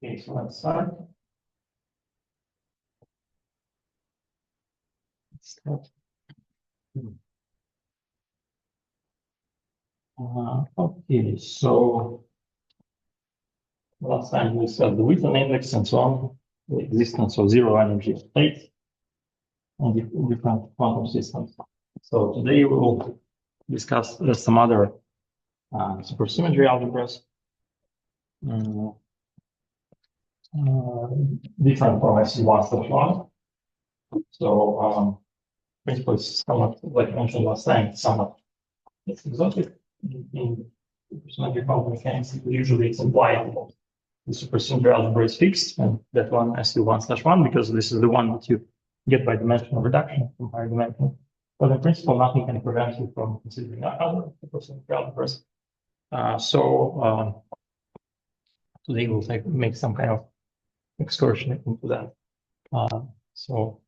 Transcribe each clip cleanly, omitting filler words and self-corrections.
Okay, so let's start. Okay, so last time we said the Wheaton index and so on, the existence of zero energy states and different quantum systems. So today we will discuss some other supersymmetry algebras, different from SU1/1. So basically, somewhat like I mentioned last time, somewhat it's exotic in supersymmetry quantum mechanics. Usually it's implied the supersymmetry algebra is fixed, and that one SU1/1 because this is the one that you get by dimensional reduction from higher dimension. But in principle, nothing can prevent you from considering other supersymmetry algebras. So today we'll make some kind of excursion into that. So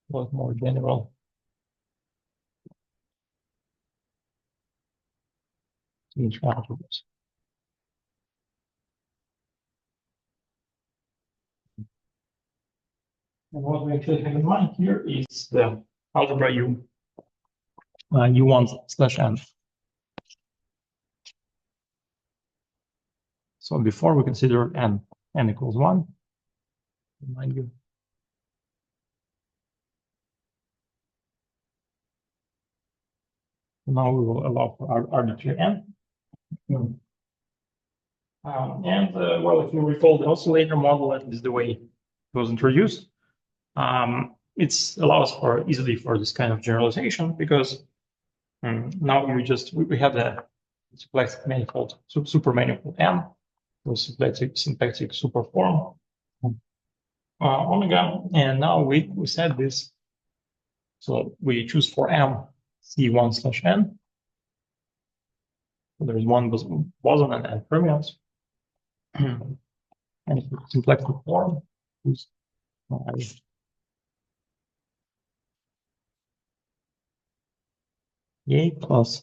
what more general? Each algebras. And what we actually have in mind here is the algebra U1/n. So before we consider n equals 1, remind you. Now we will allow for arbitrary n. Well, if you recall the oscillator model, that is the way it was introduced. It allows for easily for this kind of generalization because now we have the symplectic manifold, super manifold M with symplectic super form omega, and now we set this. So we choose for M C1/n. So there's one boson and n fermions, and it's symplectic form. A plus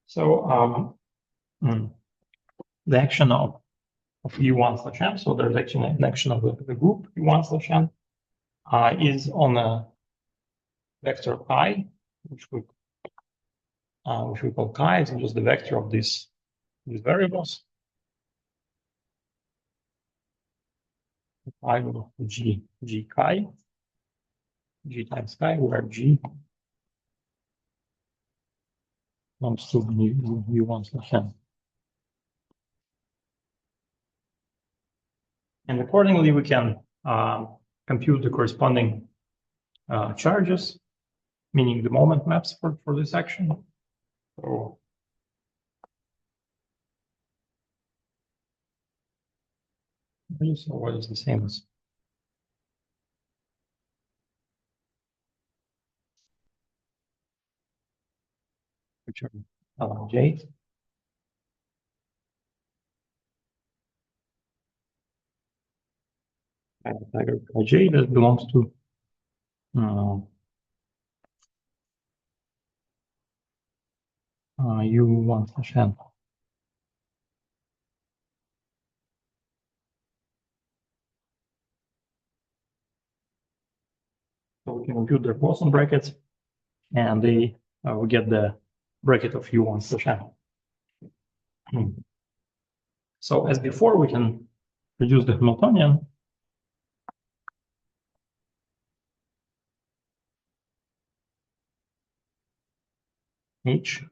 so the action of U1/n. So there's actually an action of the group U1/n is on a vector I, which we call chi. It's just the vector of these variables. I will g chi, g times chi, where g comes to U1/n. And accordingly, we can compute the corresponding charges, meaning the moment maps for this action. So what is the same as J? J that belongs to U1/n. So we can compute their Poisson brackets, and we get the bracket of U1/n. So as before, we can reduce the Hamiltonian. H,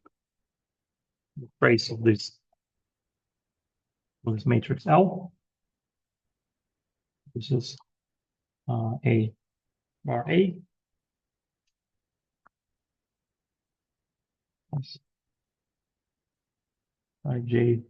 the trace of this matrix L. This is A bar A. J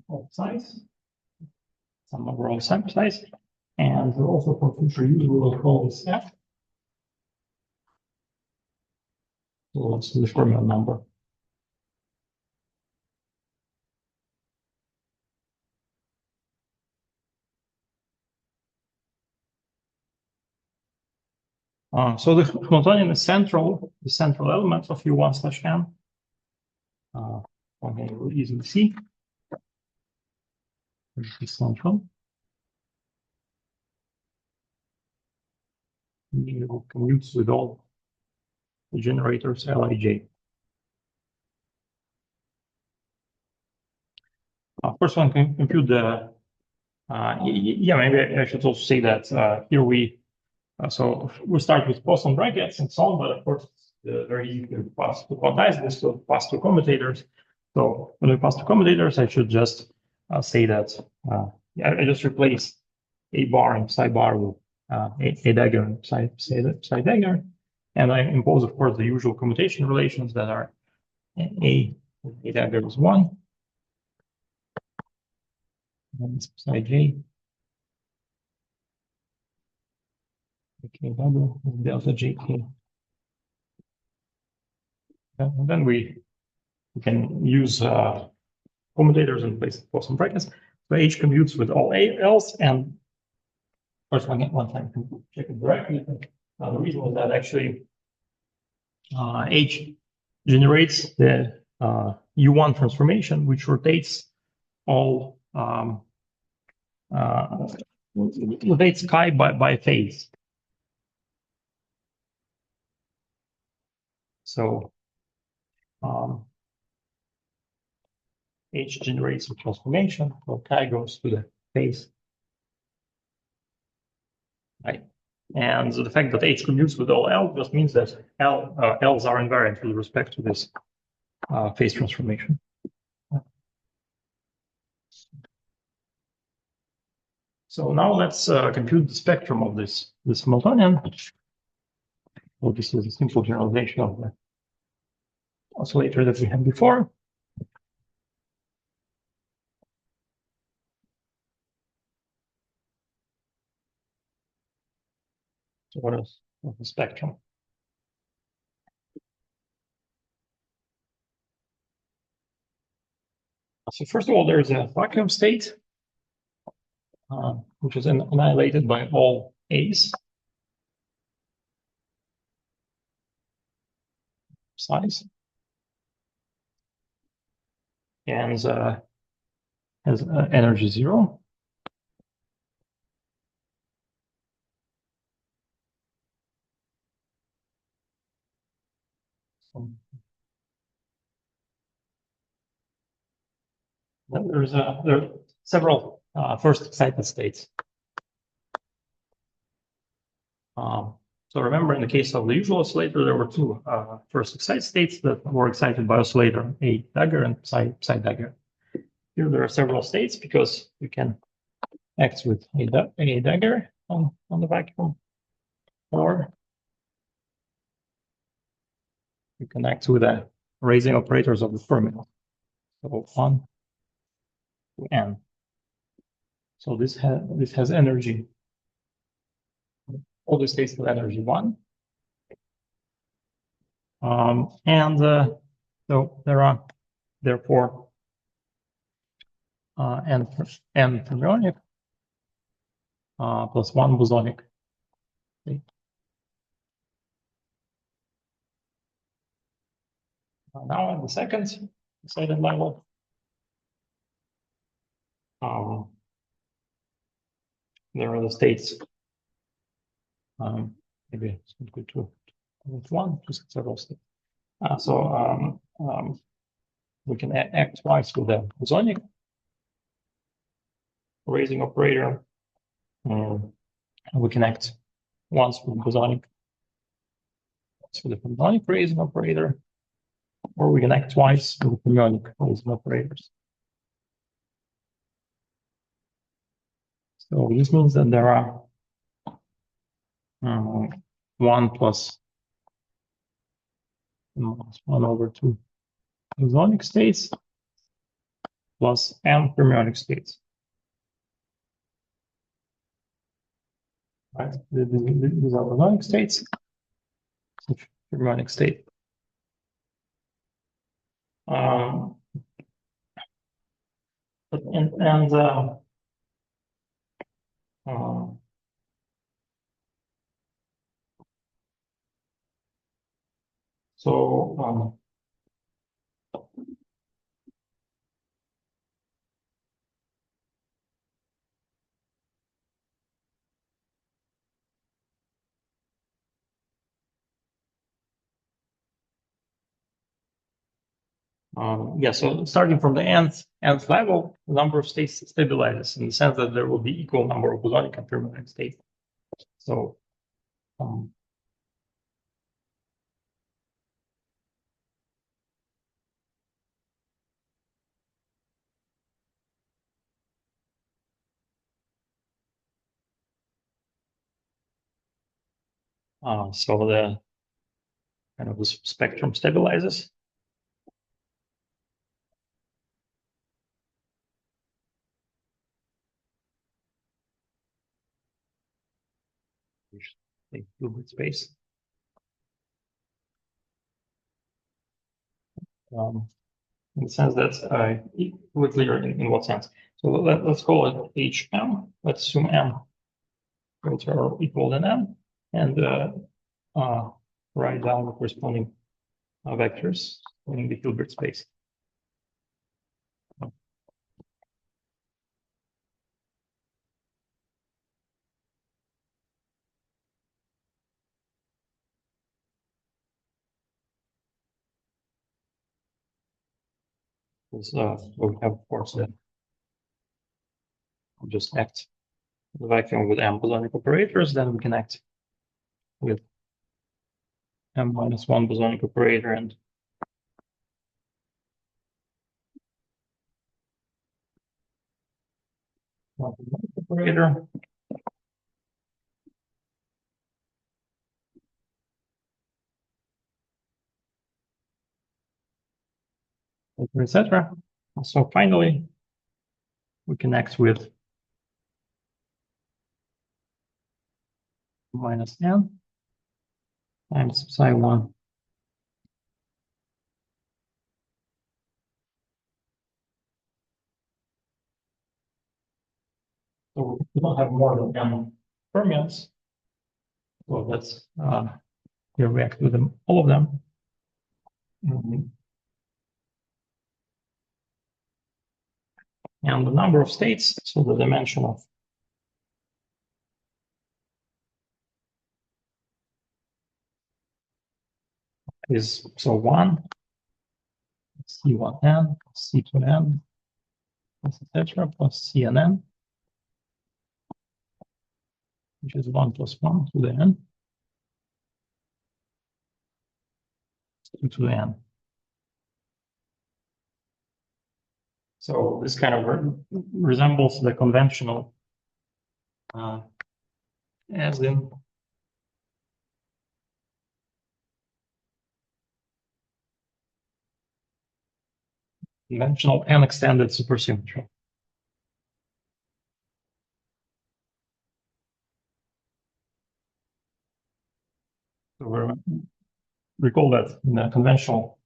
of size, some overall sample size, and also for future use, we will call this F. So it's the Fermi number. So the Hamiltonian is the central element of U1/n. Okay, we'll easily see. This is central. It commutes with all the generators Lij. First one can compute the. Yeah, maybe I should also say that here so we start with Poisson brackets and so on, but of course it's very easy to pass to quantize this, to pass to commutators. So when we pass to commutators, I should just say that I just replace a bar and psi bar with a dagger and psi dagger, and I impose, of course, the usual commutation relations that are a dagger is 1, and psi j. Okay, double delta jk. And then we can use commutators in place of Poisson brackets. So H commutes with all L's, and of course, one time can check it directly. The reason is that actually H generates the U1 transformation, which rotates all rotates chi by phase. So H generates a transformation, so chi goes to the phase. Right. And the fact that H commutes with all L just means that L's are invariant with respect to this phase transformation. So now let's compute the spectrum of this Hamiltonian. So this is a simple generalization of the oscillator that we had before. So what is the spectrum? So first of all, there's a vacuum state, which is annihilated by all A's size, and has energy 0. So then there are several first excited states. So remember, in the case of the usual oscillator, there were two first excited states that were excited by oscillator A dagger and psi dagger. Here there are several states because we can act with a dagger on the vacuum, or we can act with the raising operators of the Fermi. So 1 to n. So this has energy. All the states have energy 1. And so there are therefore n fermionic plus 1 bosonic. Okay. Now at the second excited level, there are the states. Maybe it's not good to with one, just several states. We can act twice with the bosonic raising operator. We can act once with bosonic, once with the fermionic raising operator, or we can act twice with the fermionic raising operators. So this means that there are 1 plus 1 over 2 bosonic states, plus n fermionic states. Right? These are bosonic states. Fermionic state. And so yeah, so starting from the nth level, the number of states stabilizes in the sense that there will be equal number of bosonic and fermionic states. So so the kind of the spectrum stabilizes. Take Hilbert space. In the sense that we're clear in what sense. So let's call it HM. Let's assume M greater or equal than M, and write down the corresponding vectors in the Hilbert space. Because we have, of course, just act the vacuum with M bosonic operators, then we can act with M minus 1 bosonic operator and operator. Etc. So finally, we connect with minus n times psi 1. So we don't have more than n fermions. So let's here react with them, all of them. And the number of states, so the dimension of is so 1, C1n, C2n, etc. plus CNN, which is 1 plus 1 to the n, 2 to the n. So this kind of resembles the conventional as in conventional and extended supersymmetry. So recall that in the conventional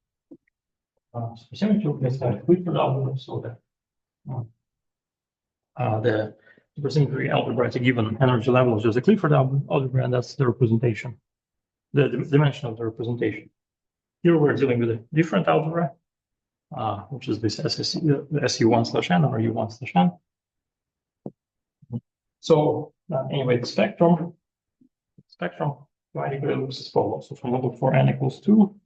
supersymmetry, we have Clifford algorithm, so that the supersymmetry algebra at a given energy level is just a Clifford algebra, and that's the representation, the dimension of the representation. Here we're dealing with a different algebra, which is this SU1/n or U1/n. So anyway, the spectrum theoretically looks as follows. So from level for n equals 2,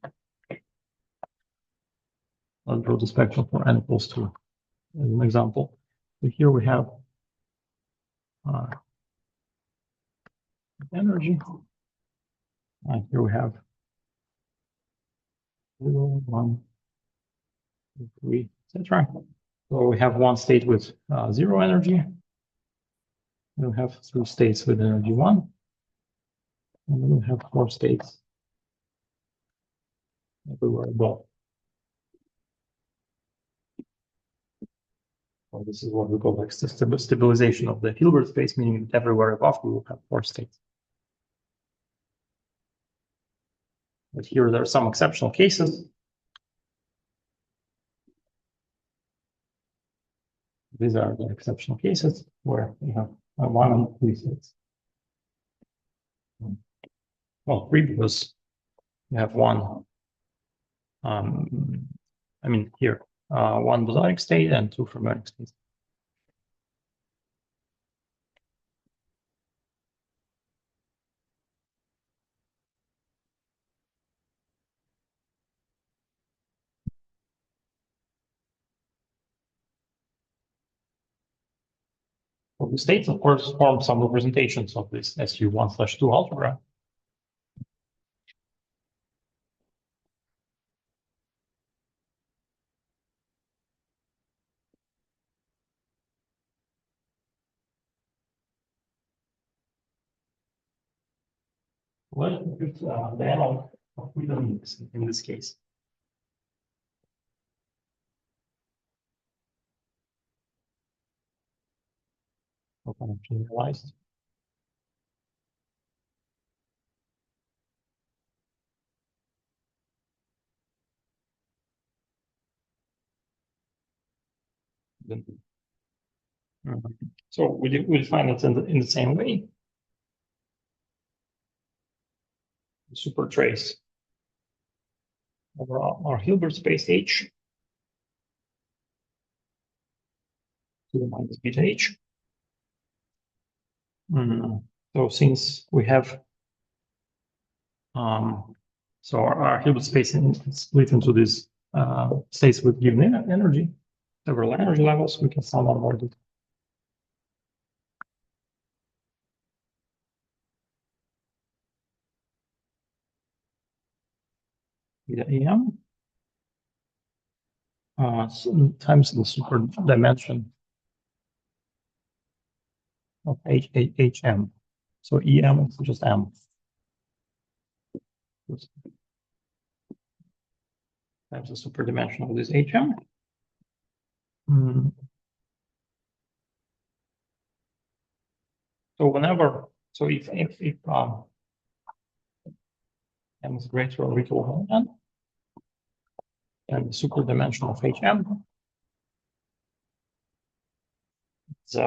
I'll draw the spectrum for n equals 2 as an example. So here we have energy. Here we have 0, 1, 2, 3, etc. So we have one state with 0 energy. We have 3 states with energy 1. And then we have 4 states everywhere above. So this is what we call like stabilization of the Hilbert space, meaning that everywhere above we will have 4 states. But here there are some exceptional cases. These are the exceptional cases where we have 1 and 3 states. Well, 3 because we have 1. I mean here 1 bosonic state and 2 fermionic states. Well, the states, of course, form some representations of this SU1/2 algebra. Let's compute the analog of freedom in this case. Okay, generalized. So we define it in the same way. Super trace over our Hilbert space H to the minus beta H. So since we have so our Hilbert space is split into these states with given energy, several energy levels, we can sum onward it. Beta EM times the super dimension of HM. So EM is just M. Times the super dimension of this HM. So if M is greater or equal to N, and the super dimension of HM is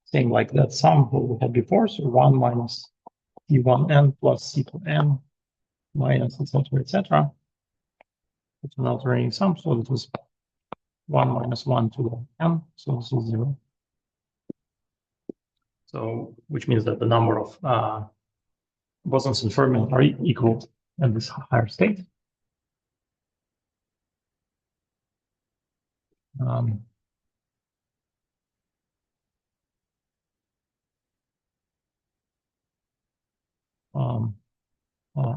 same like that sum that we had before. So 1 minus C1N plus C2N minus etc. It's an alternating sum, so this is 1 minus 1 to the n, so this is 0. So, which means that the number of bosons and fermions are equal at this higher state.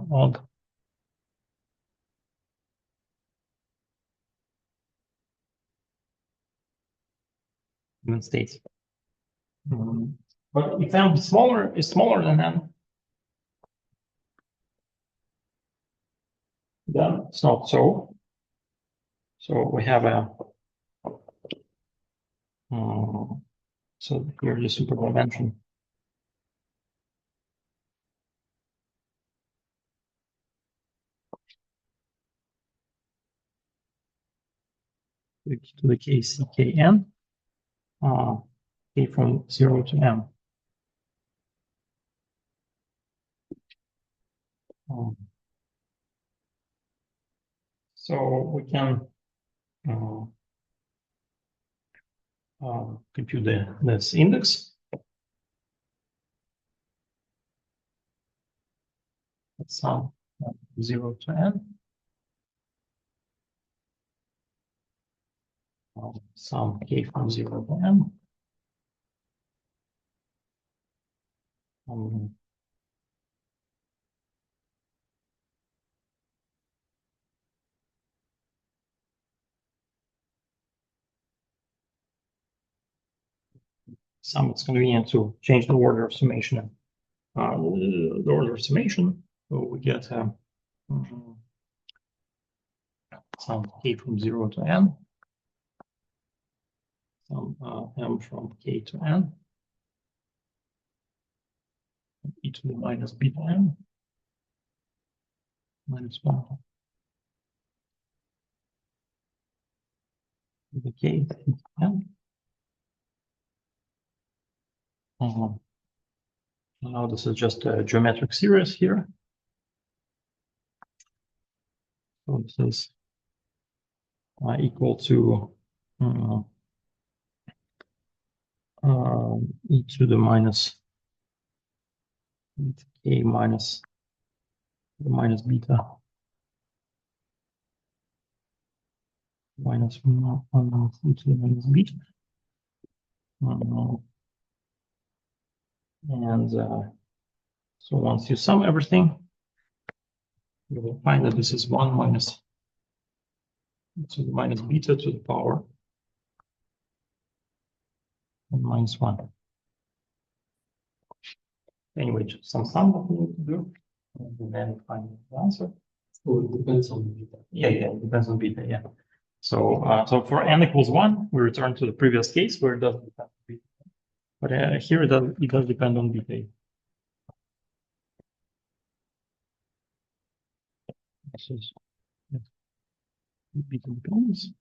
Odd even states. But if m is smaller than n, then it's not so. So we have a so here the super dimension to the KCKN, K from 0 to M. So we can compute this index. Let's sum 0 to N. Sum K from 0 to M. Some it's convenient to change the order of summation. The order of summation, so we get some K from 0 to N. some m from k to n, e to the minus beta n minus 1 to the k to n. Now this is just a geometric series here. So this is equal to e to the minus k minus the minus beta minus 1 e to the minus beta. And so once you sum everything, you will find that this is 1 minus e to the minus beta to the power 1 minus 1. Anyway, just some sum that we need to do, and then find the answer. So it depends on beta. Yeah, it depends on beta, yeah. So for n equals 1, we return to the previous case where it doesn't depend on beta. But here it does depend on beta. This is beta depends.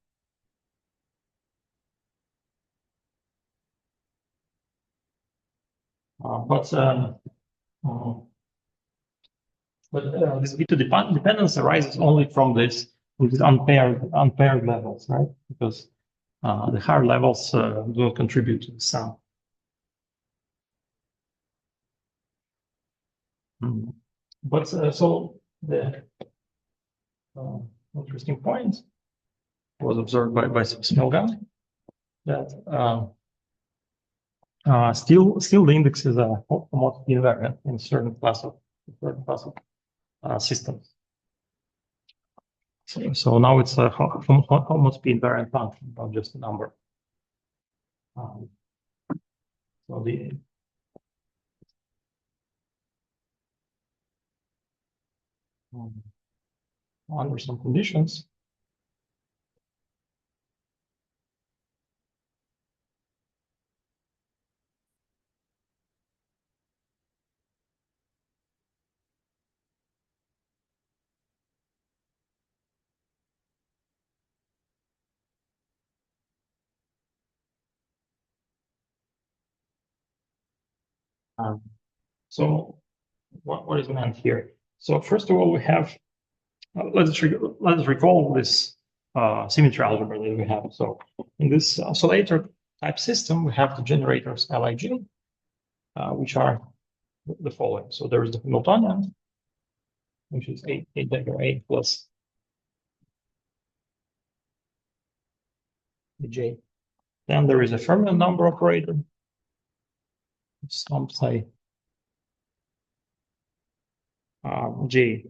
But this beta dependence arises only from these unpaired levels, right? Because the higher levels do not contribute to the sum. But so the interesting point was observed by Smelgan that still the index is a homotopy invariant in a certain class of systems. So now it's a homotopy invariant function, not just a number. So under some conditions, so what is meant here? So first of all, we have let's recall this symmetry algebra that we have. So in this oscillator type system, we have the generators Lig, which are the following. So there is the Hamiltonian, which is a dagger A plus the J. Then there is a Fermion number operator. Some say J.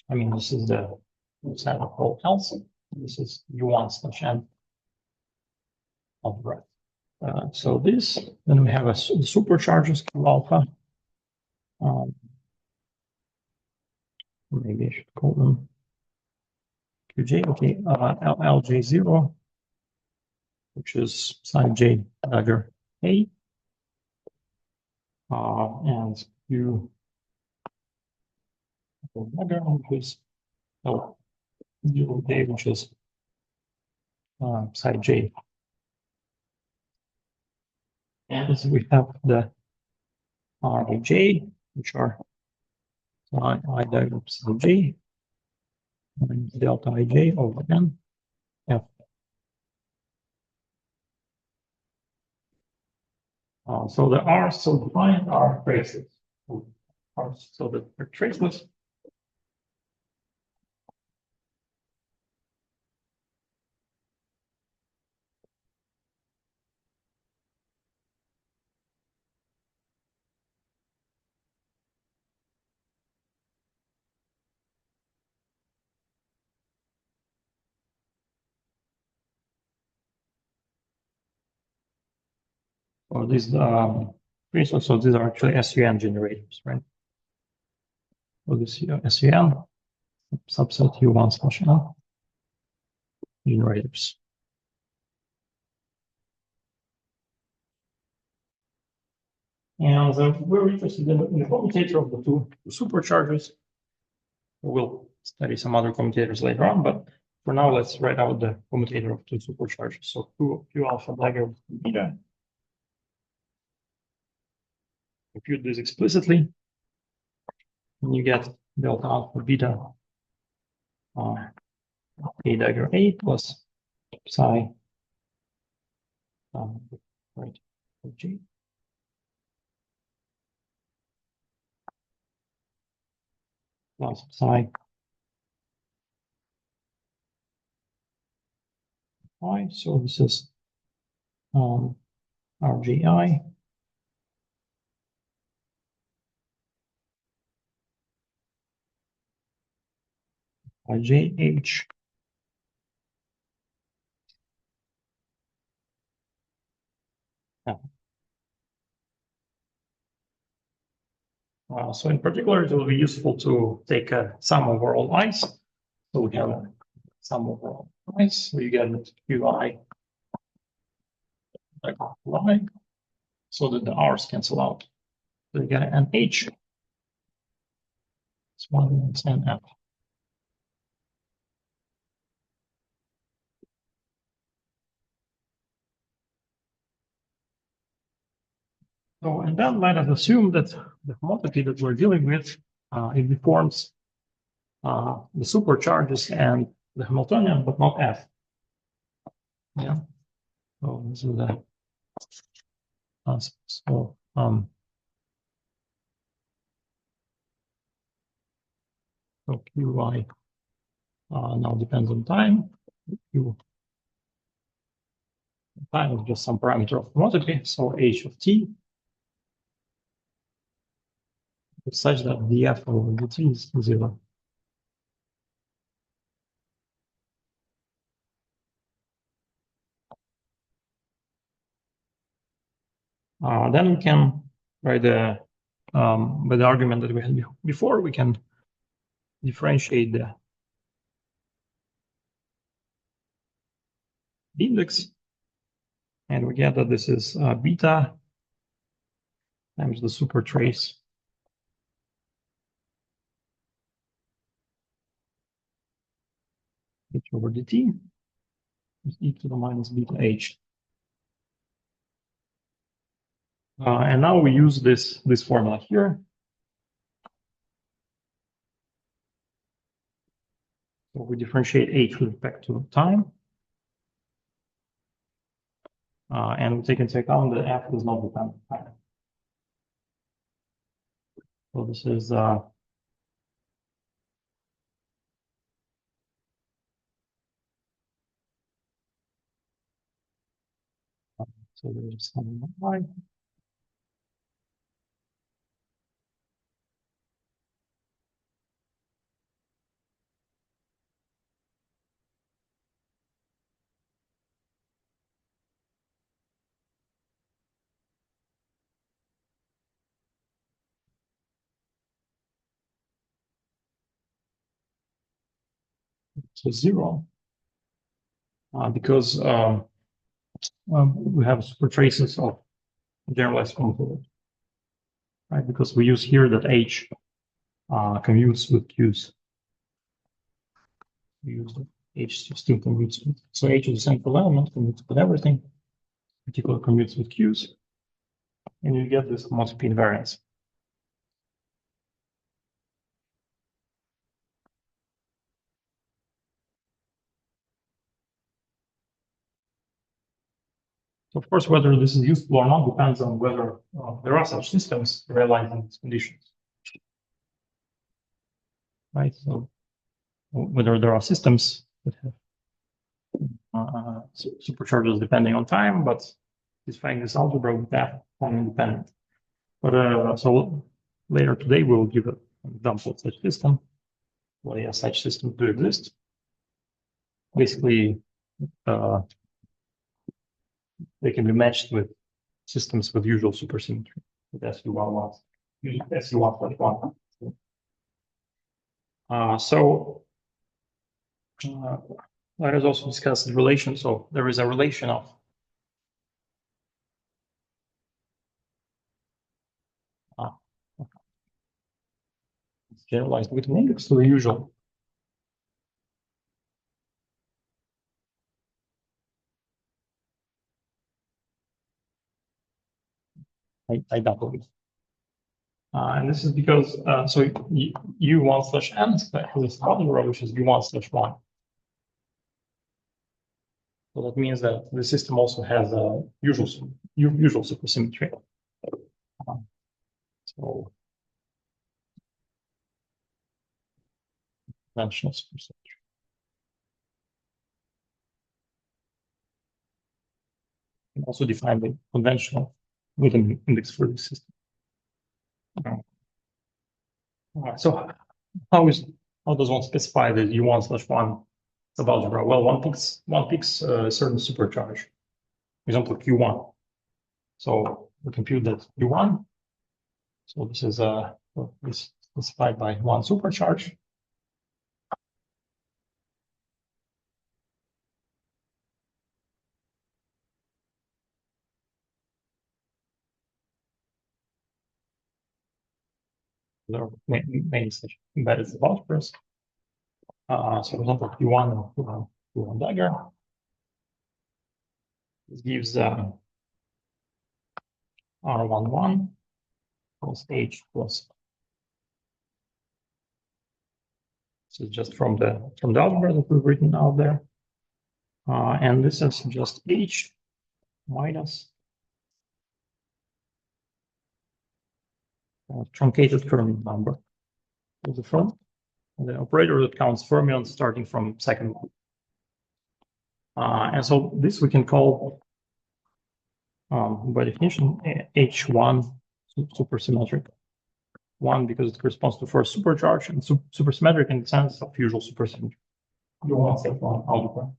I mean, this is the set of all else. This is U1 slash n of the right. So this, then we have the supercharges Q alpha. Maybe I should call them QJ. Okay, LJ0, which is psi J dagger A, and Q dagger, which is L0J, which is psi J. And so we have the RJ, which are I dagger psi J and delta IJ over n F. So the R so defined are traceless. So that they're traceless. Or these traceless, so these are actually SUN generators, right? So this SUN subset U1 slash N generators. And we're interested in the commutator of the two supercharges. We'll study some other commutators later on, but for now, let's write out the commutator of two supercharges. So Q alpha dagger beta. Compute this explicitly, and you get delta alpha beta A dagger A plus psi right G plus psi I. So this is RGI JH so in particular, it will be useful to take a sum over all i's. So we have a sum over all i's. So you get QI y, so that the r's cancel out. So you get an H. It's 1 and F. So, and then let us assume that the homotopy that we're dealing with, it deforms the supercharges and the Hamiltonian, but not F. Yeah. So this is the so QI now depends on time. Time is just some parameter of homotopy, so H of t is such that df over dt is 0. Then we can, by the argument that we had before, we can differentiate the index, and we get that this is beta times the super trace h over dt is e to the minus beta h. And now we use this formula here. So we differentiate h with respect to time. And we take into account that f does not depend on time. So this is so there's some y. So 0, because we have super traces of generalized component, right? Because we use here that h commutes with q's. We use the h still commutes with. So h is the central element, commutes with everything, particular commutes with q's, and you get this homotopy invariance. So of course, whether this is useful or not depends on whether there are such systems realizing these conditions, right? So whether there are systems that have supercharges depending on time, but satisfying this algebra with that time independent. But so later today we'll give an example of such system. Well, yeah, such systems do exist. Basically, they can be matched with systems with usual supersymmetry with SU11, SU1+1. So let us also discuss the relation. So there is a relation of generalized with an index to the usual. I double it. And this is because, so U1 slash n has this bottom row, which is U1 slash 1. So that means that the system also has a usual supersymmetry. So conventional supersymmetry. You can also define the conventional with an index for the system. So how does one specify the U1 slash 1 subalgebra? Well, one picks a certain supercharge, for example, Q1. So we compute that Q1. So this is specified by one supercharge. There are many such embedded subalgebras. So for example, Q1 dagger. This gives R11 plus H plus. This is just from the algebra that we've written out there. And this is just H minus truncated fermion number of the firm. The operator that counts fermions starting from second one. And so this we can call, by definition, H1 supersymmetric. One, because it corresponds to first supercharge, and supersymmetric in the sense of usual supersymmetry. U1 slash 1 algebra.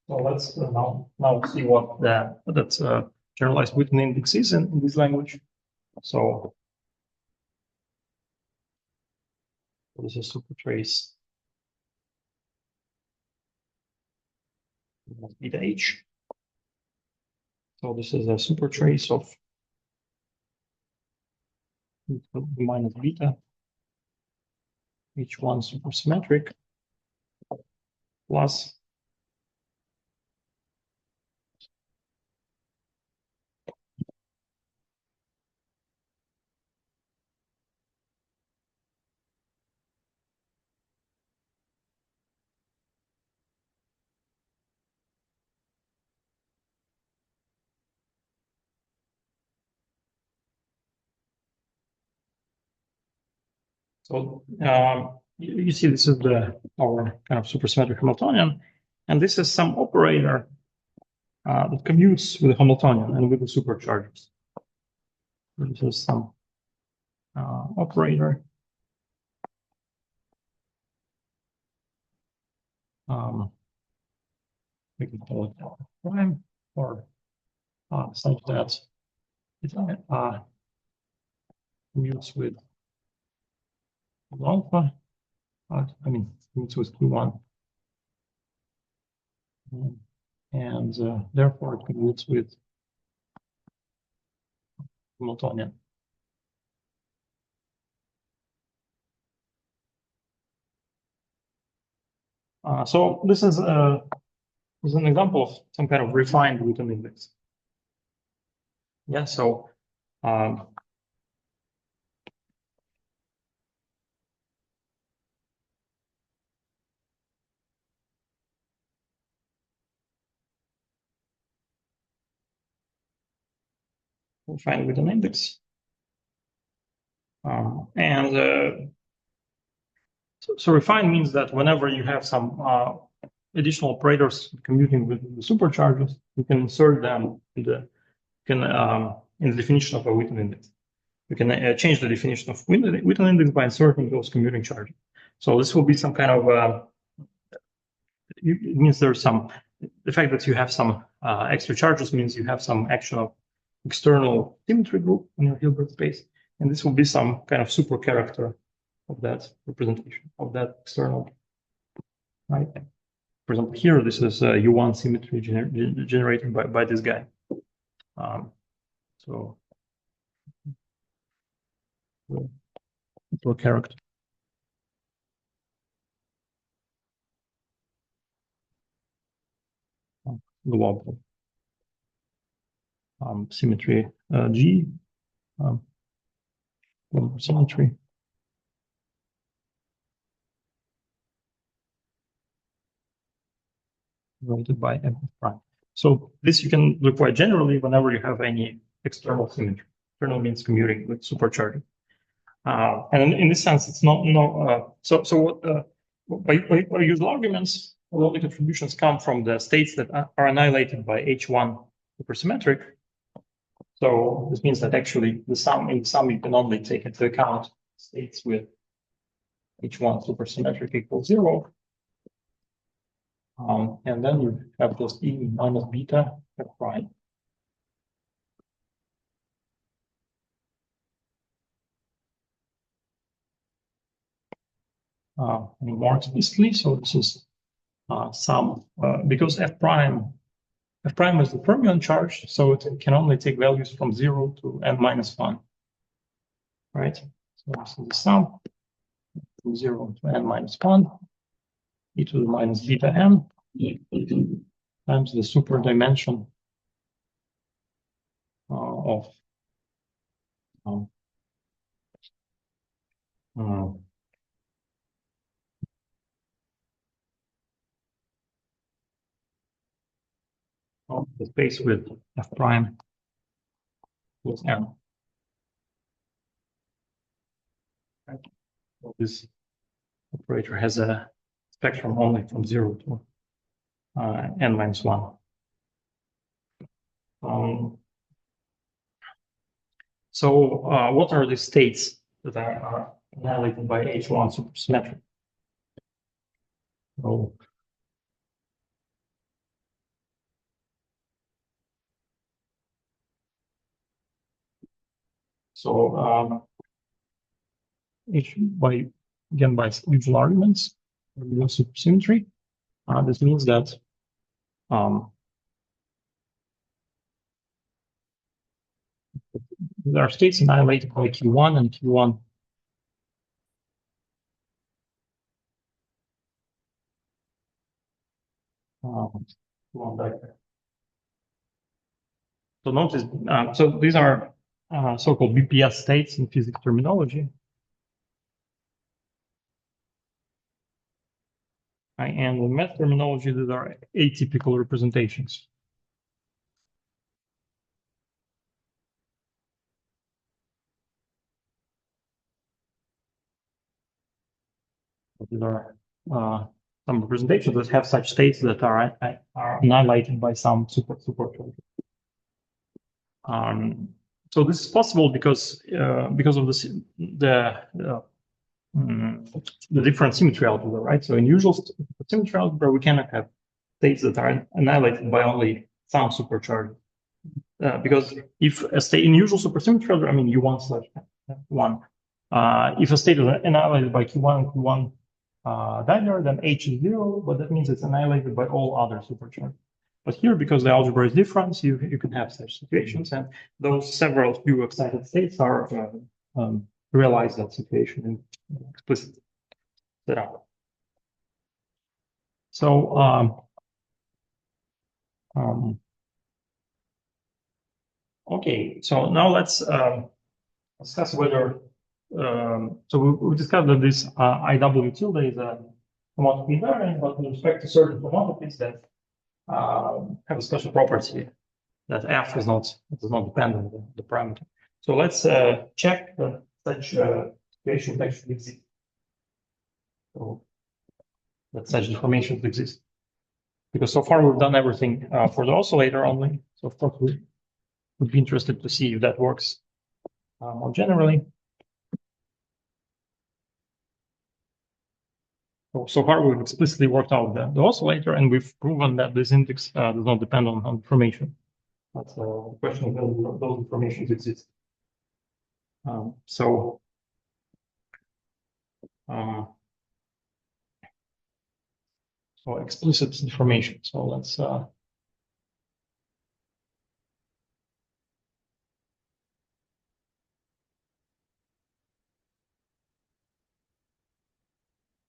So let's now see what that's generalized Witten index is in this language. So this is supertrace beta H. So this is a supertrace of minus beta H1 supersymmetric plus so you see this is our kind of supersymmetric Hamiltonian, and this is some operator that commutes with the Hamiltonian and with the supercharges. This is some operator. We can call it prime or such that it commutes with alpha. Commutes with Q1. And therefore it commutes with Hamiltonian. So this is an example of some kind of refined Witten index. Yeah, so refined Witten index. So refined means that whenever you have some additional operators commuting with the supercharges, you can insert them in the definition of a Witten index. You can change the definition of Witten index by inserting those commuting charges. So this will be some kind of it means there's the fact that you have some extra charges means you have some action of external symmetry group in your Hilbert space, and this will be some kind of super character of that representation of that external, right? For example, here this is U1 symmetry generated by this guy. So character. Global symmetry G, global symmetry. Divided by f prime. So this you can do quite generally whenever you have any external symmetry. External means commuting with supercharging. And in this sense, it's not so by usual arguments, all the contributions come from the states that are annihilated by H1 supersymmetric. So this means that actually in the sum you can only take into account states with H1 supersymmetric equals 0. And then you have this E minus beta f prime. More explicitly, so this is sum because f prime is the fermion charge, so it can only take values from 0 to n minus 1, right? So this is the sum from 0 to n minus 1, e to the minus beta n times the super dimension of the space with f prime plus n. Right. So this operator has a spectrum only from 0 to n minus 1. So what are the states that are annihilated by H1 supersymmetry? So by usual arguments, supersymmetry, this means that there are states annihilated by Q1 and Q1. So notice, so these are so-called BPS states in physics terminology. And in math terminology, these are atypical representations. These are some representations that have such states that are annihilated by some supercharge. So this is possible because of the different symmetry algebra, right? So in usual symmetry algebra, we cannot have states that are annihilated by only some supercharge. Because if a state in usual supersymmetry algebra, I mean U1/1, if a state is annihilated by Q1 and Q1 diagonal, then H is 0, but that means it's annihilated by all other supercharges. But here, because the algebra is different, you can have such situations, and those several few excited states are realize that situation in explicit setup. So okay, so now let's discuss whether so we discussed that this IW tilde is a homotopy invariant, but with respect to certain homotopies that have a special property that f does not depend on the parameter. So let's check that such situations actually exist. So that such deformations exist. Because so far we've done everything for the oscillator only. So of course we would be interested to see if that works more generally. So far we've explicitly worked out the oscillator, and we've proven that this index does not depend on deformation. That's the question of whether those deformations exist. So so explicit information. So let's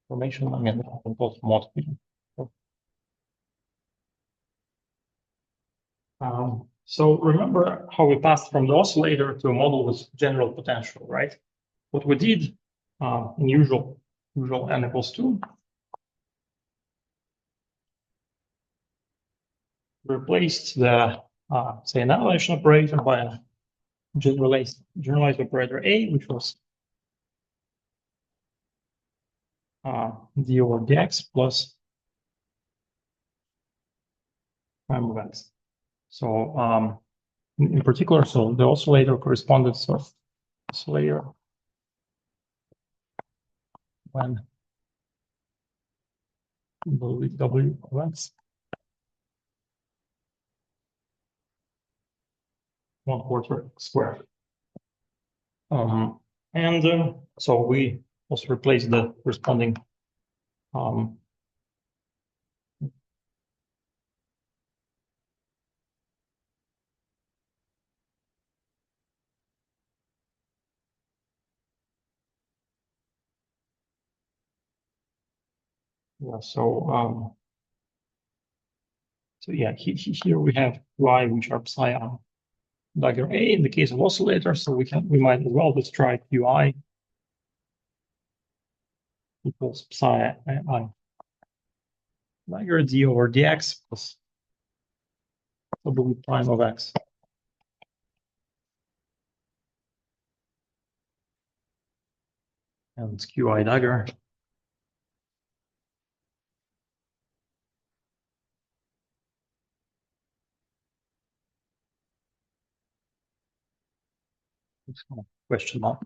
information. I mean, both mod. So remember how we passed from the oscillator to a model with general potential, right? What we did in usual n equals 2, replaced the say annihilation operator by a generalized operator A, which was d over dx plus prime of x. So in particular, so the oscillator corresponded to oscillator when W of x 1/4 squared. So we also replace the corresponding yeah, so yeah, here we have y which are psi on dagger A in the case of oscillator, so we might as well just try qi equals psi I dagger d over dx plus W prime of x. And it's qi dagger. Question mark.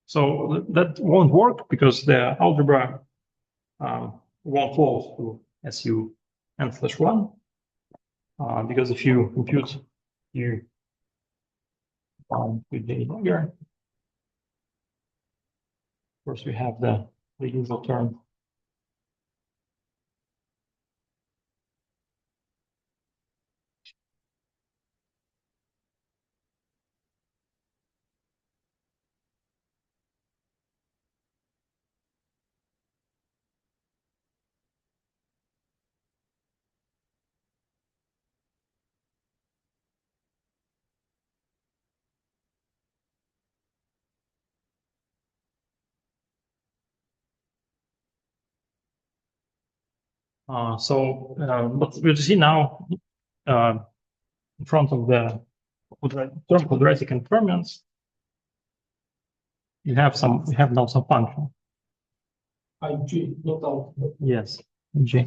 So that won't work because the algebra won't fall to SU n/1 because if you compute you with the dagger, of course we have the usual term. But you see now in front of the term quadratic inference, we have now some function. IG, not out. Yes, G.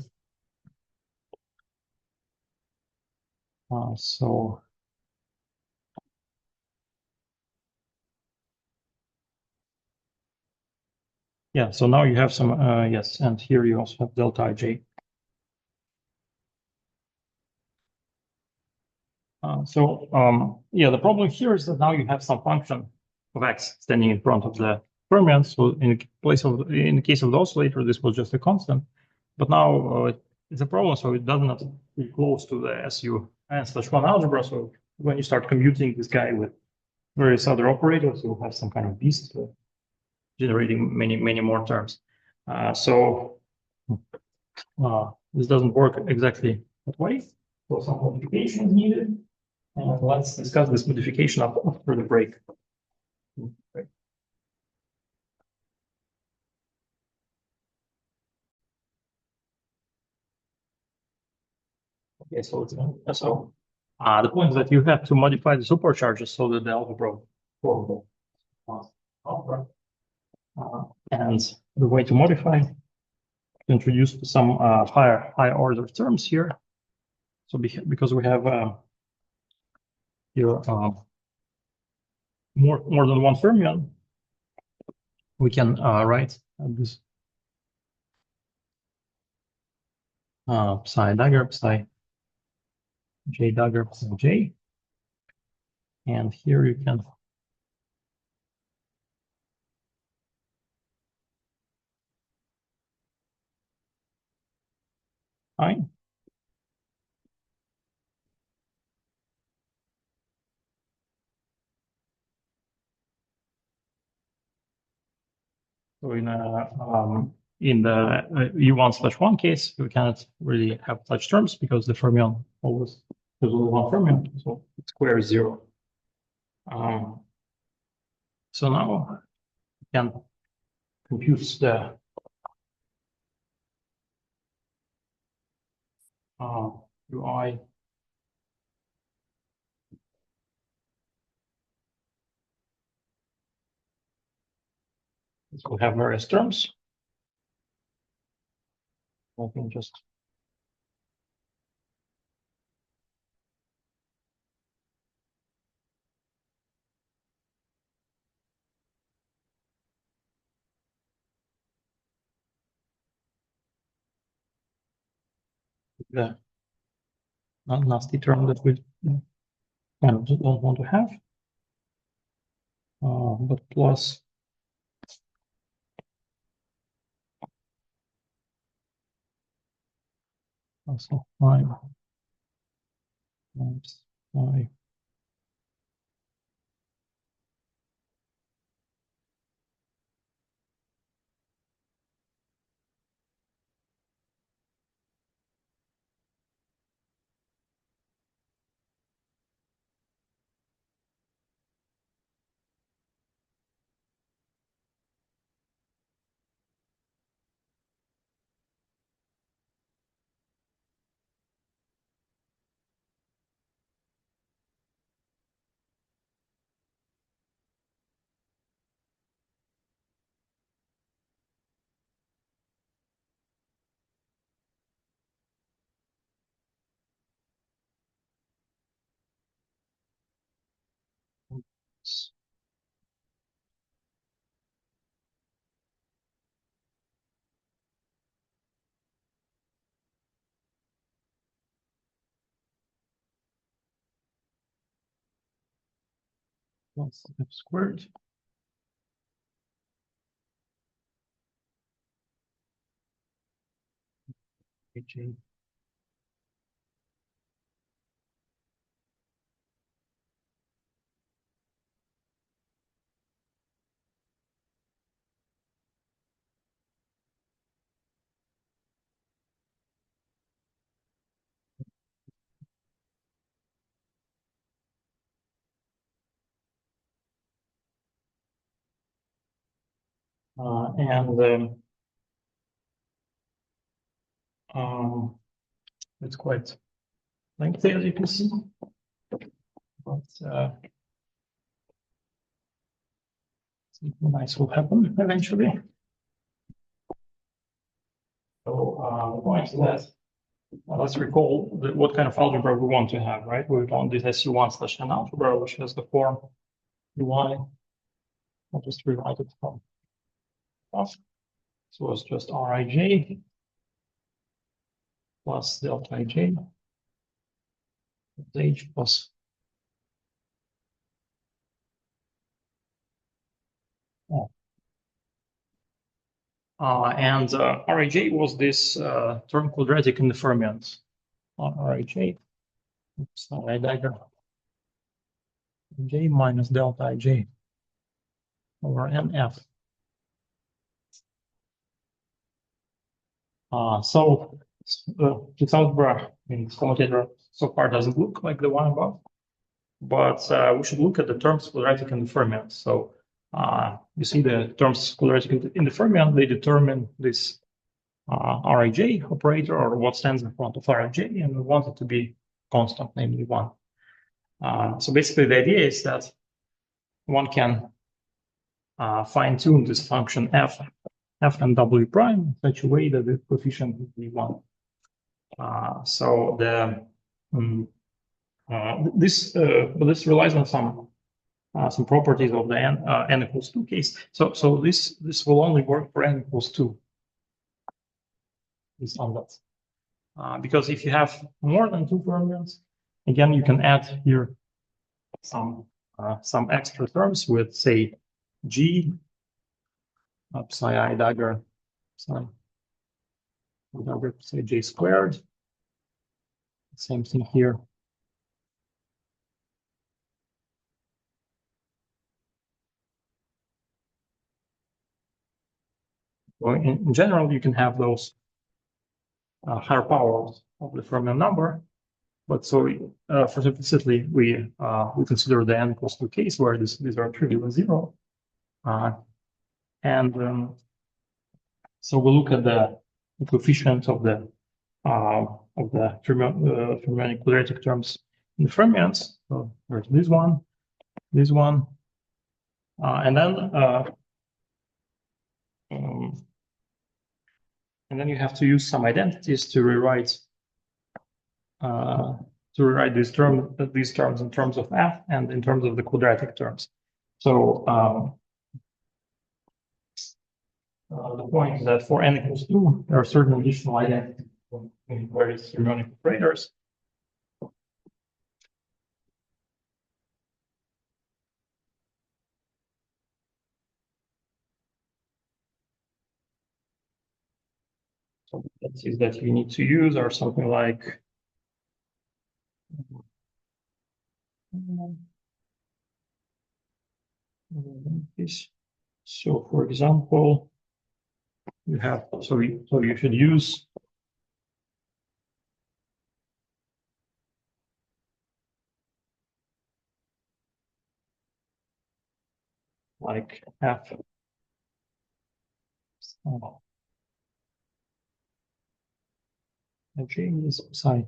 So yeah, so now you have some yes, and here you also have delta ij. Yeah, the problem here is that now you have some function of x standing in front of the fermions. So in the case of the oscillator, this was just a constant, but now it's a problem. So it doesn't be close to the SU n/1 algebra. So when you start commuting this guy with various other operators, you'll have some kind of beast generating many more terms. This doesn't work exactly that way. So some modification is needed. And let's discuss this modification after the break. Okay, so the point is that you have to modify the supercharges so that the algebra will algebra. And the way to modify, to introduce some high order terms here. So because we have here more than one fermion, we can write this psi dagger, psi j dagger, psi j. And here you can I. So in the U1/1 case, we cannot really have such terms because the fermion always there's only one fermion, so it squares 0. So now we can compute the UI. So we have various terms. I can just the nasty term that we kind of don't want to have, but plus also 5 times 5. Plus f squared. AJ. And it's quite lengthy, as you can see, but something nice will happen eventually. So going to that, let's recall what kind of algebra we want to have, right? We want this SU1/n algebra, which has the form UI. I'll just rewrite it from off. So it's just Rij plus delta ij h plus and Rij was this term quadratic in the fermions. Rij, oops, I diagram. J minus delta ij over nf. So this algebra in this commutator so far doesn't look like the one above, but we should look at the terms quadratic in the fermions. So you see the terms quadratic in the fermion, they determine this Rij operator, or what stands in front of Rij, and we want it to be constant, namely 1. So basically the idea is that one can fine-tune this function f and w prime in such a way that the coefficient would be 1. So this relies on some properties of the n equals 2 case. So this will only work for n equals 2. Is on that. Because if you have more than 2 fermions, again, you can add here some extra terms with, say, G, psi I dagger, psi whatever, say j squared. Same thing here. Well, in general, you can have those higher powers of the fermion number, but so for simplicity, we consider the n equals 2 case where these are trivial and 0, and so we look at the coefficient of the fermionic quadratic terms in the fermions. So there's this one, and then you have to use some identities to rewrite these terms in terms of f and in terms of the quadratic terms. So the point is that for n equals 2, there are certain additional identities in various fermionic operators. So the identities that you need to use are something like this. So, for example, you have so you should use like f j is psi.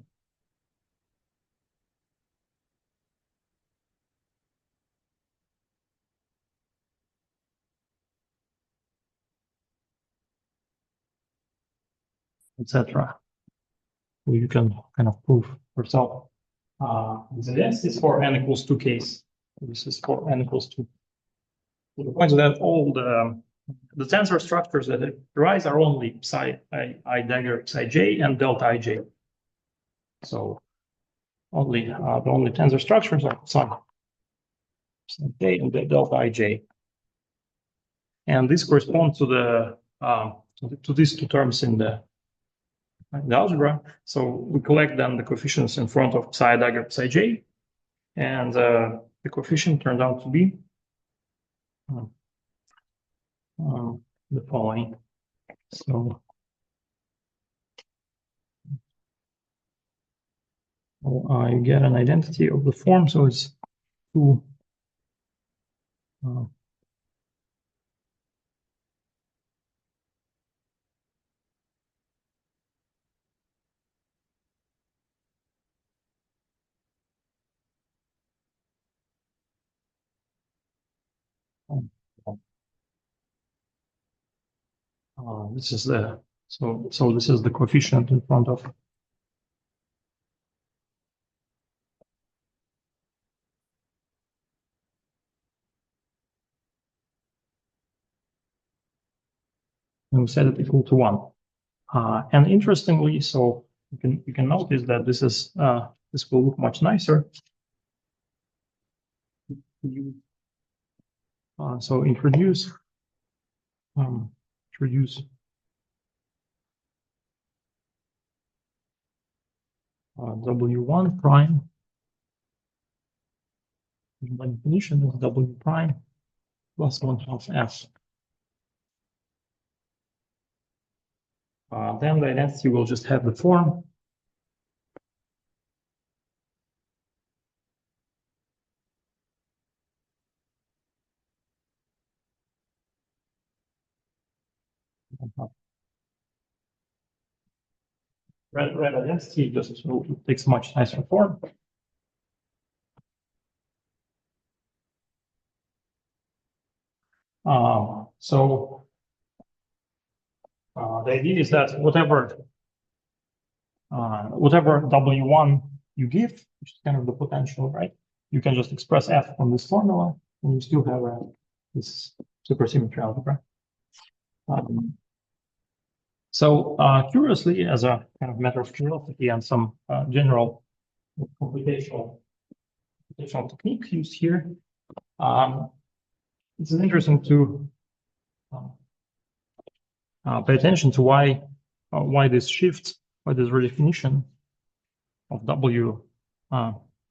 Etc. So you can kind of prove yourself. This is for n equals 2 case. This is for n equals 2. So the point is that all the tensor structures that arise are only psi I dagger psi j and delta ij. So only the only tensor structures are psi j and delta ij, and this corresponds to the to these two terms in the algebra. So we collect then the coefficients in front of psi dagger psi j, and the coefficient turned out to be the following. So I get an identity of the form, so it's 2 this is the so this is the coefficient in front of and we set it equal to 1. And interestingly, so you can notice that this is this will look much nicer. So introduce W1 prime. By definition is W prime plus 1/2 f. Then the identity will just have the form red identity just takes much nicer form. So the idea is that whatever W1 you give, which is kind of the potential, right? You can just express f from this formula, and you still have this supersymmetry algebra. So curiously, as a kind of matter of curiosity and some general computational technique used here, it's interesting to pay attention to why why this shift, why this redefinition of W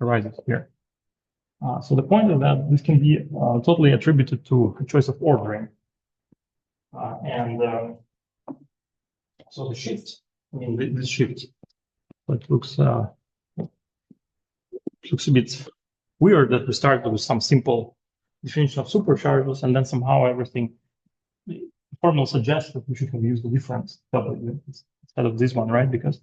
arises here. So the point is that this can be totally attributed to a choice of ordering. So the shift, I mean, this shift, it looks a bit weird that we started with some simple definition of supercharges, and then somehow everything, the formula suggests that we should have used a different W instead of this one, right? Because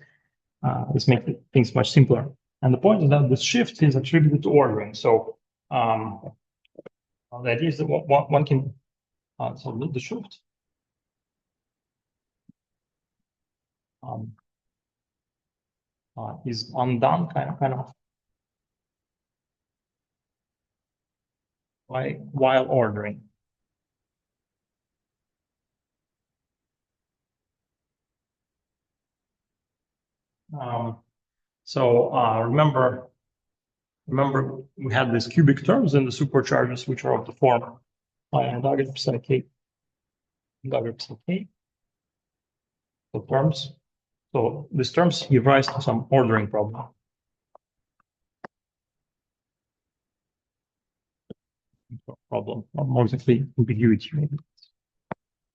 this makes things much simpler. And the point is that this shift is attributed to ordering. So the idea is that one can, so the shift is undone kind of while ordering. Remember we had these cubic terms in the supercharges, which are of the form dagger psi k, dagger psi k. So terms. So these terms give rise to some ordering problem. Or more exactly, ambiguity. Maybe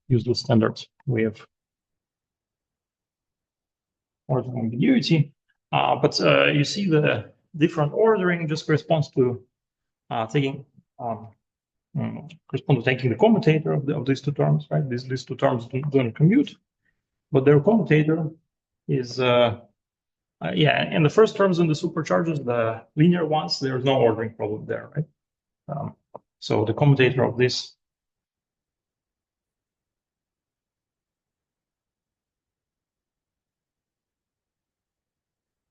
use the standard way of ordering ambiguity. But you see the different ordering just corresponds to taking the commutator of these two terms, right? These two terms don't commute, but their commutator is in the first terms in the supercharges, the linear ones, there's no ordering problem there, right? So the commutator of this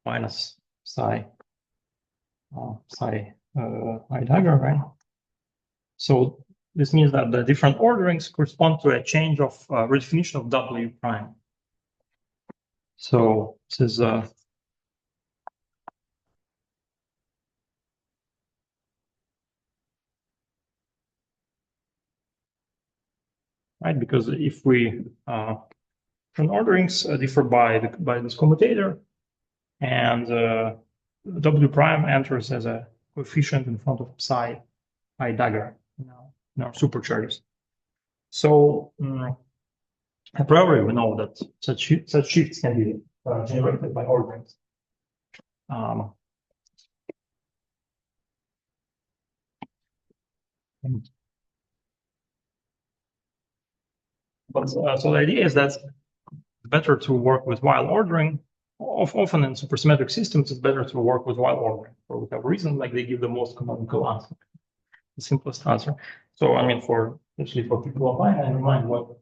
minus psi I dagger, right? So this means that the different orderings correspond to a change of redefinition of W prime. So this is right, because if we different orderings differ by this commutator, and W prime enters as a coefficient in front of psi I dagger in our supercharges. So a priori, we know that such shifts can be generated by orderings. So the idea is that it's better to work with while ordering. Often in supersymmetric systems, it's better to work with while ordering for whatever reason, like they give the most canonical answer, the simplest answer. So I mean, especially for people online, I remind what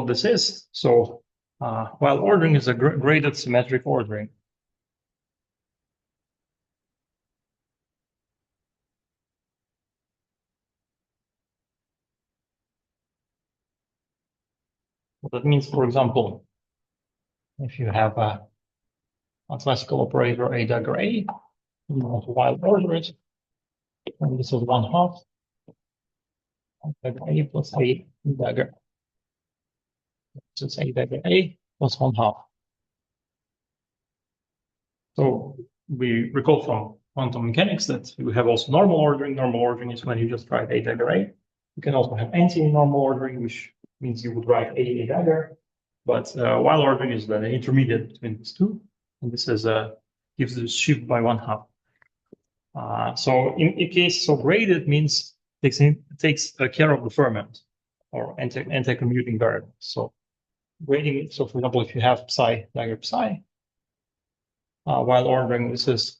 this is. So while ordering is a graded symmetric ordering. What that means, for example, if you have a classical operator A dagger A, you want to while order it, and this is 1/2 dagger A plus A dagger. So it's A dagger A plus 1/2. So we recall from quantum mechanics that we have also normal ordering. Normal ordering is when you just write A dagger A. You can also have anti-normal ordering, which means you would write A dagger. But while ordering is the intermediate between these two, and this is gives the shift by 1/2. So in case so graded means takes care of the ferment or anti-commuting variable. So grading. So for example, if you have psi dagger psi, while ordering, this is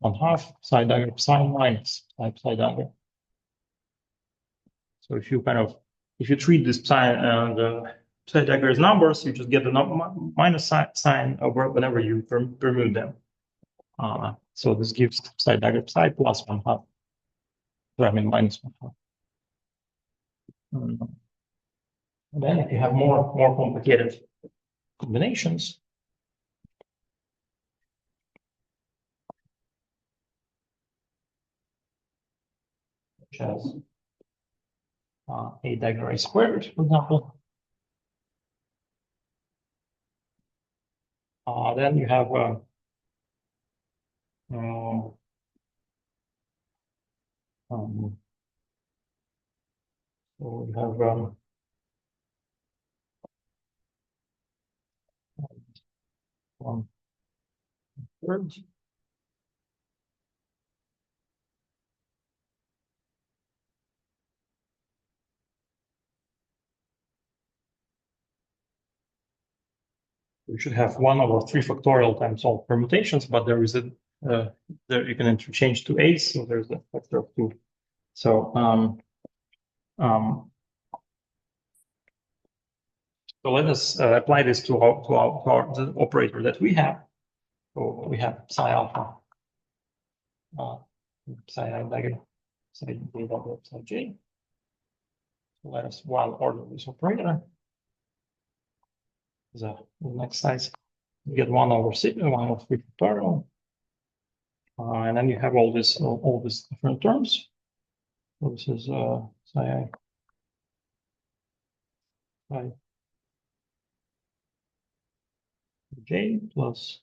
1/2 psi dagger psi minus psi dagger. So if you treat this psi dagger as numbers, you just get the minus sign over whenever you permute them. So this gives psi dagger psi plus 1/2. So I mean minus 1/2. And then if you have more complicated combinations, such as A dagger A squared, for example, then you have so we have 1/3. We should have 1/3 factorial times all permutations, but there is a there you can interchange to a's, so there's a factor of 2. So so let us apply this to the operator that we have. So we have psi alpha, psi I dagger, psi j double psi j. So let us while order this operator. The next size, you get 1/6, 1/3 factorial, and then you have all these different terms. So this is psi I j plus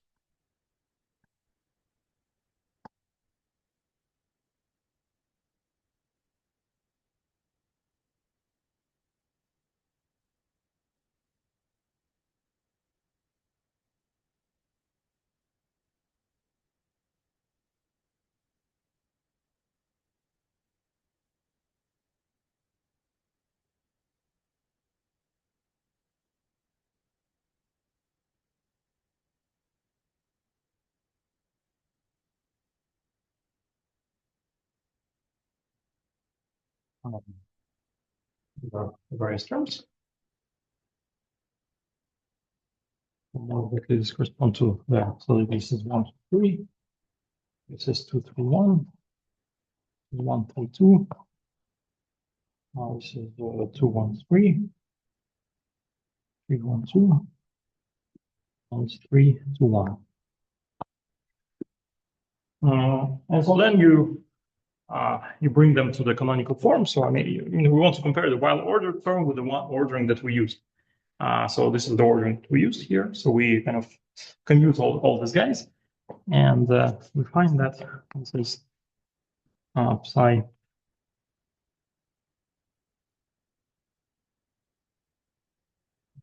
the various terms. More likely this correspond to so this is 1, 2, 3. This is 2, 3, 1. 1, 3, 2. Now this is 2, 1, 3. 3, 1, 2. And 3, 2, 1. And so then you bring them to the canonical form. So I mean, we want to compare the wild ordered term with the one ordering that we used. So this is the ordering we used here. So we kind of commute all these guys, and we find that this is psi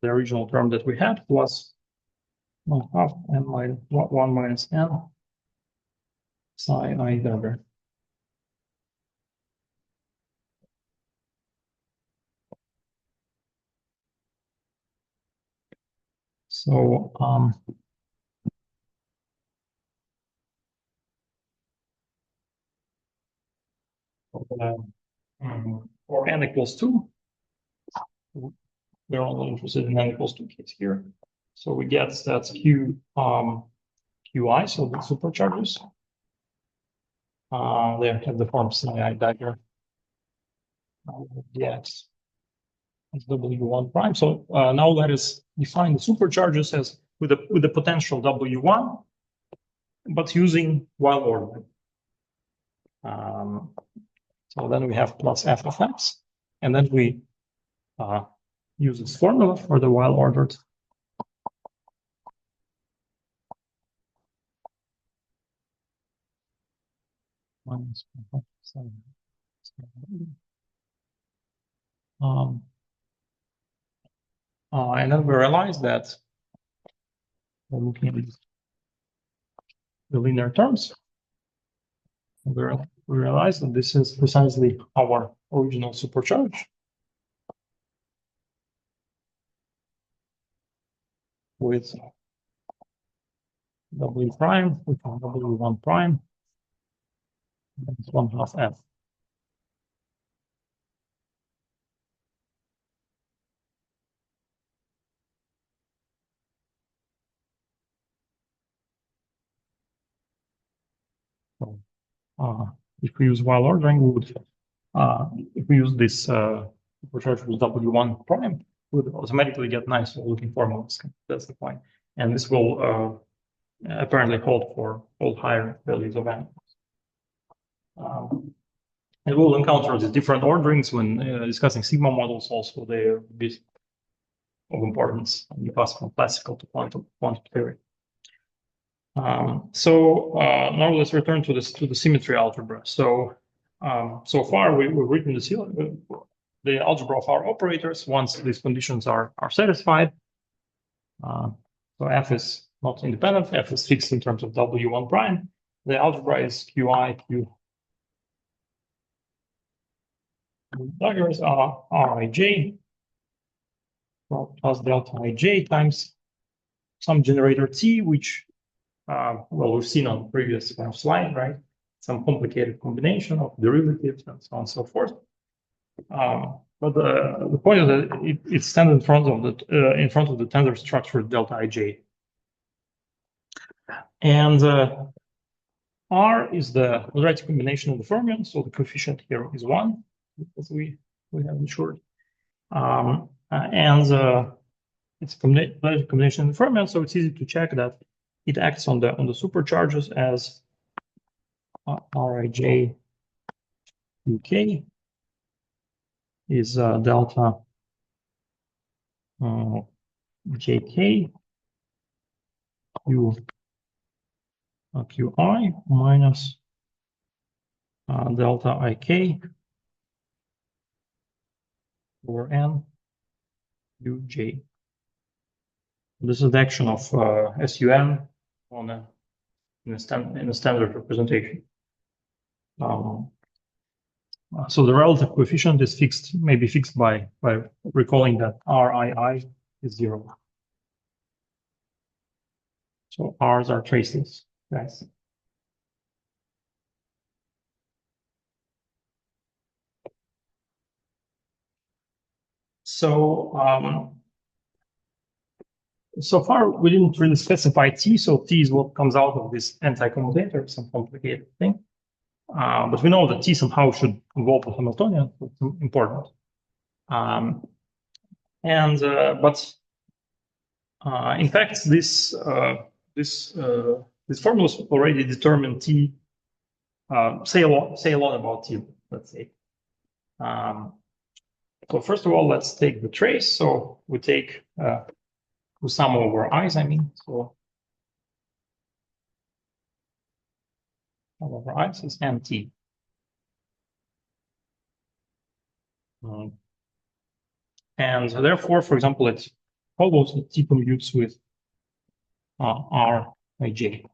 the original term that we had plus 1/2 n minus 1 minus n psi I dagger. So for n equals 2, we're only interested in n equals 2 case here. So we get that's q qi, so the supercharges. They have the form psi I dagger dx as w1 prime. So now let us define the supercharges as with the potential w1, but using while ordering. So then we have plus f of x, and then we use this formula for the while ordered. Minus and then we realize that we're looking at the linear terms. We realize that this is precisely our original supercharge with w prime, with w1 prime, and 1/2 f. So, if we use while ordering, we would, if we use this supercharge with w1 prime, we would automatically get nice looking formulas. That's the point. And this will apparently hold for all higher values of n. And we'll encounter the different orderings when discussing sigma models. Also, they are a bit of importance in classical to quantum theory. Now let's return to the symmetry algebra. So far we've written the algebra of our operators once these conditions are satisfied. So F is not independent, F is fixed in terms of W1 prime. The algebra is Qi, Q daggers are Rij plus delta Ij times some generator T, which well, we've seen on previous kind of slide, right? Some complicated combination of derivatives and so on and so forth. But the point is that it stands in front of the tensor structure delta Ij, and R is the quadratic combination of the fermions, so the coefficient here is 1, as we have ensured, and it's a quadratic combination of the fermions, so it's easy to check that it acts on the supercharges as Rij UK is delta JK QI minus delta IK over N UJ. This is the action of SUN in a standard representation. So the relative coefficient is fixed, maybe fixed by recalling that RII is 0. So R's are traceless, guys. So so far we didn't really specify T, so T is what comes out of this anti-commutator, some complicated thing. But we know that T somehow should involve the Hamiltonian, so it's important. In fact, this formulas already determine T, say a lot about T, let's say. So first of all, let's take the trace. So we take the sum over i's, I mean. So sum over i's is NT. And so therefore, for example, it follows that T commutes with Rij.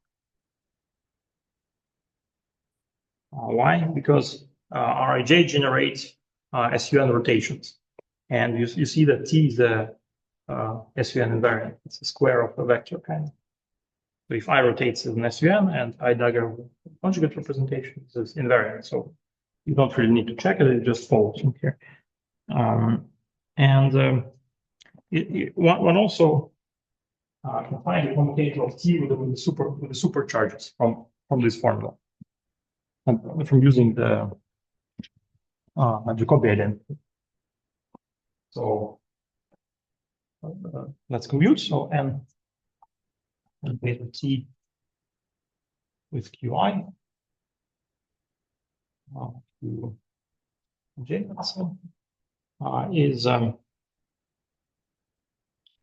Why? Because Rij generates SUN rotations. And you see that T is a SUN invariant. It's the square of a vector kind of. So if I rotates as an SUN and I dagger conjugate representation is invariant. So you don't really need to check it, it just follows from here. One also can find the commutator of T with the supercharges from this formula, and from using the Jacobi identity. So let's compute. So N beta T with Qi Qj is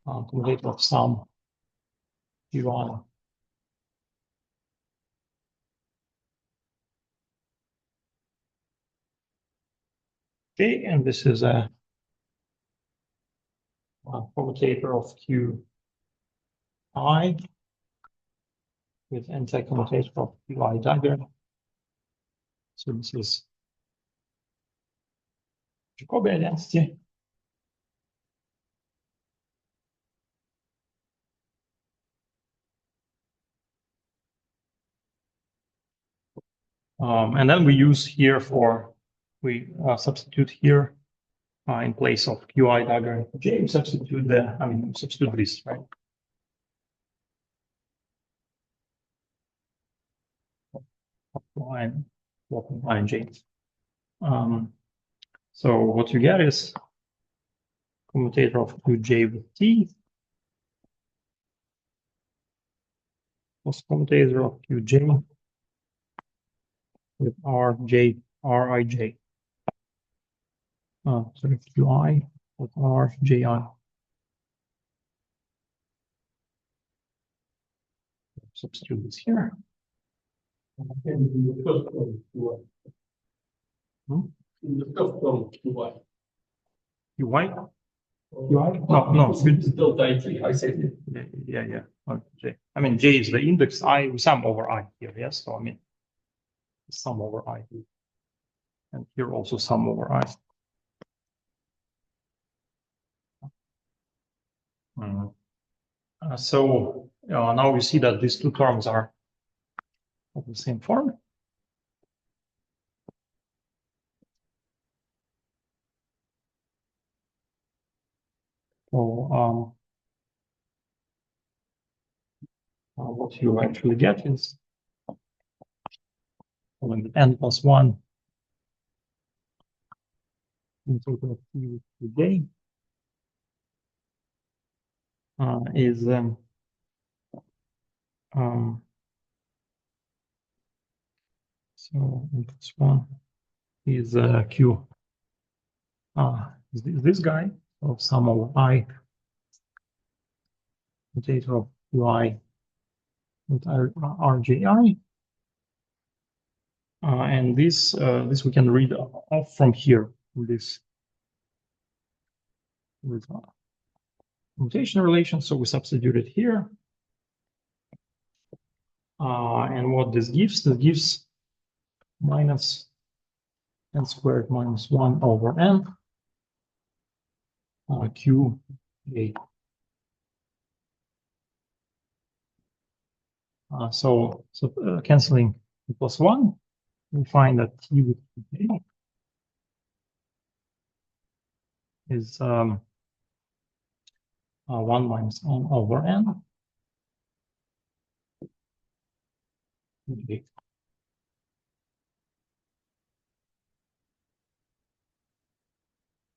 commutator of sum Qi. Okay, and this is a commutator of Qi with anti-commutator of Qi dagger. So this is Jacobi identity. And then we use here we substitute here in place of Qi dagger and J, we substitute substitute this, right? Line J. So what you get is commutator of Qj with T plus commutator of Qj with Rij. Sorry, Qi with Rji. substitute this here. And in the first column, QI. Hmm? In the first column, QI. UI? No, it's delta IT. I said Yeah. Okay. I mean, J is the index, I sum over I here, yes? So I mean, sum over I. And here also sum over I. So now you see that these two terms are of the same form. So what you actually get is when n plus 1 into the j is so n plus 1 is q is this guy of sum over I data of qi with rji. And this we can read off from here with this with mutation relation. So we substitute it here. And what this gives minus n squared minus 1 over n q a. So canceling plus 1, we find that t with a is 1 minus n over n. Okay.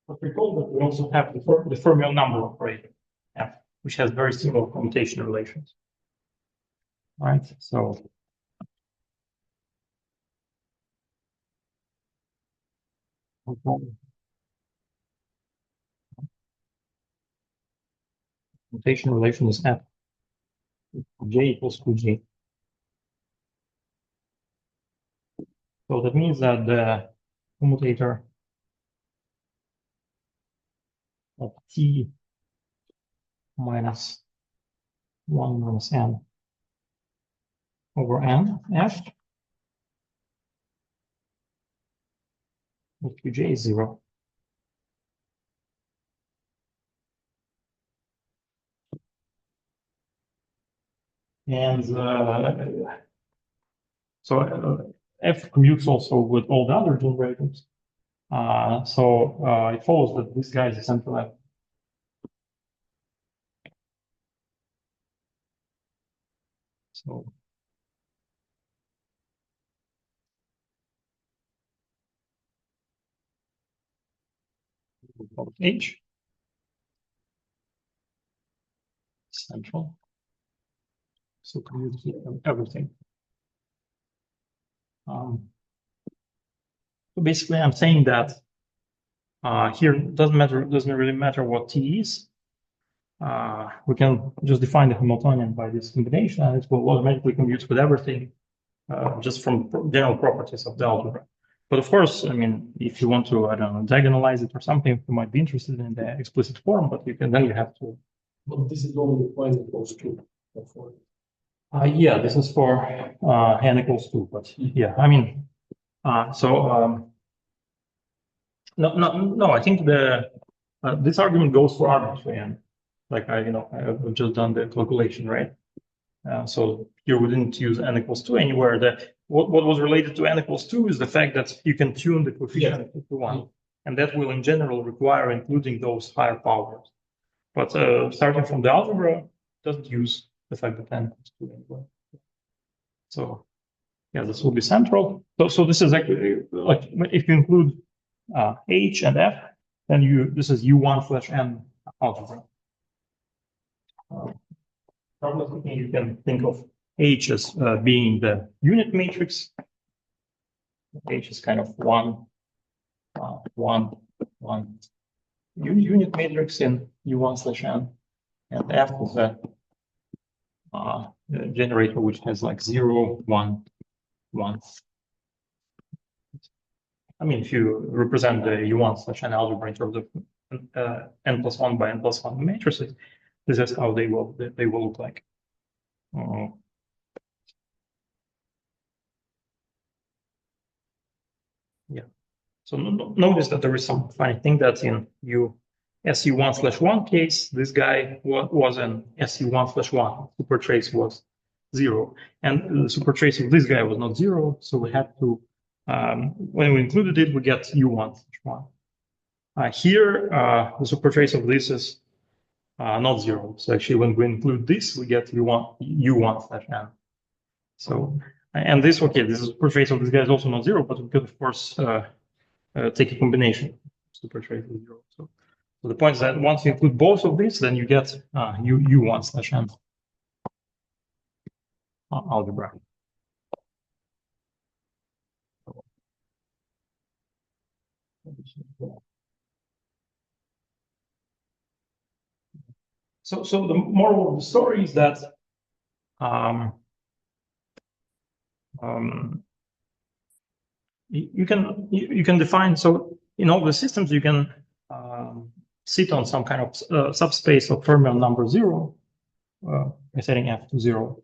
But recall that we also have the fermion number operator, F, which has very similar commutation relations. Right? So commutation relation is F. J equals to J. So that means that the commutator of T minus 1 minus n over n F with Qj is 0. And so F commutes also with all the other generators. So it follows that this guy is a central F. So we call it H, central. So commutes everything. So basically, I'm saying that here doesn't really matter what T is. We can just define the Hamiltonian by this combination, and it will automatically commute with everything just from general properties of the algebra. But of course, I mean, if you want to, I don't know, diagonalize it or something, you might be interested in the explicit form, but you have to. But this is only when it goes to. Yeah, this is for n equals 2, but yeah, I mean, no, I think this argument goes for arbitrary n. Like I've just done the calculation, right? So here we didn't use n equals 2 anywhere. What was related to n equals 2 is the fact that you can tune the coefficient to 1, and that will in general require including those higher powers. But starting from the algebra, doesn't use the fact that n equals 2 anywhere. So yeah, this will be central. So this is actually like if you include H and F, then this is U1/n algebra. Probably speaking, you can think of H as being the unit matrix. H is kind of one unit matrix in U1/n, and F is a generator which has like 0, 1, 1. I mean, if you represent the U1/n algebra in terms of n+1 by n+1 matrices, this is how they will look like. Yeah. So notice that there is some funny thing that in SU1/1 case, this guy was an SU1/1. Supertrace was 0, and the supertrace of this guy was not 0. So we had to, when we included it, we get U1/1. Here, the supertrace of this is not 0. So actually, when we include this, we get U1/n. So, and this, okay, this is supertrace of this guy is also not 0, but we could, of course, take a combination supertrace of 0. So the point is that once you include both of these, then you get U1/n algebra. So the moral of the story is that you can define, so in all the systems you can sit on some kind of subspace of fermion number 0 by setting f to 0,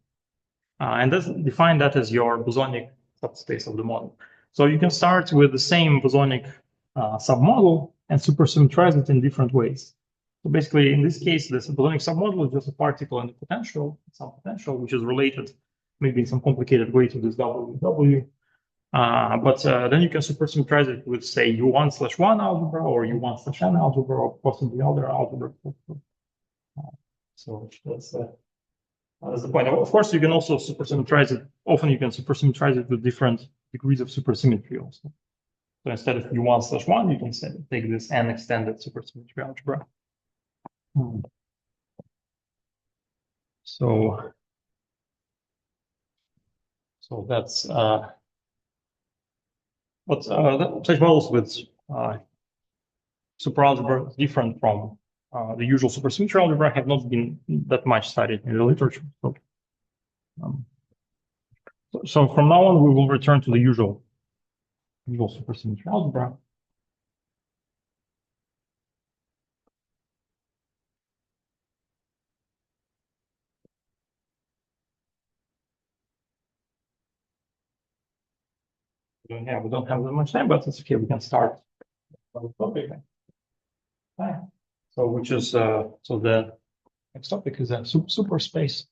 and that's define that as your bosonic subspace of the model. So you can start with the same bosonic submodel and supersymmetrize it in different ways. So basically, in this case, this bosonic submodel is just a particle and a potential, some potential, which is related maybe in some complicated way to this W. But then you can supersymmetrize it with, say, U1/1 algebra or U1/n algebra or possibly other algebra. So that's the point. Of course, you can also supersymmetrize it. Often you can supersymmetrize it with different degrees of supersymmetry also. So instead of U1/1, you can take this n extended supersymmetry algebra. So that's but such models with superalgebra is different from the usual supersymmetry algebra have not been that much studied in the literature. So from now on, we will return to the usual supersymmetry algebra. We don't have that much time, but it's okay. We can start the topic. So which is so the next topic is a superspace.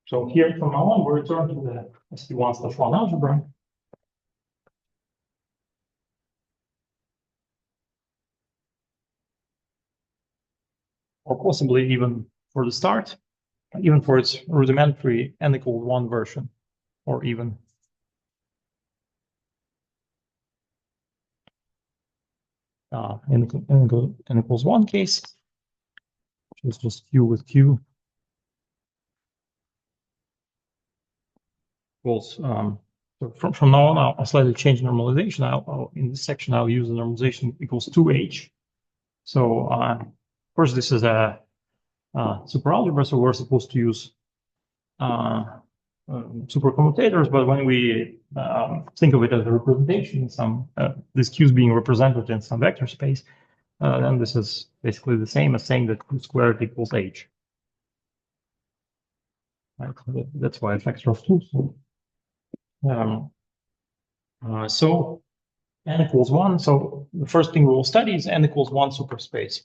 So here from now on, we return to the SU1/1 algebra. Or possibly even for the start, even for its rudimentary n=1 version, or even n=1 case, which is just Q with Q. So from now on, I'll slightly change normalization. In this section, I'll use the normalization equals 2h. So of course, this is a superalgebra, so we're supposed to use supercommutators, but when we think of it as a representation, this Q is being represented in some vector space, then this is basically the same as saying that Q squared equals h. Right? That's why a factor of 2. So n=1. So the first thing we will study is n=1 superspace.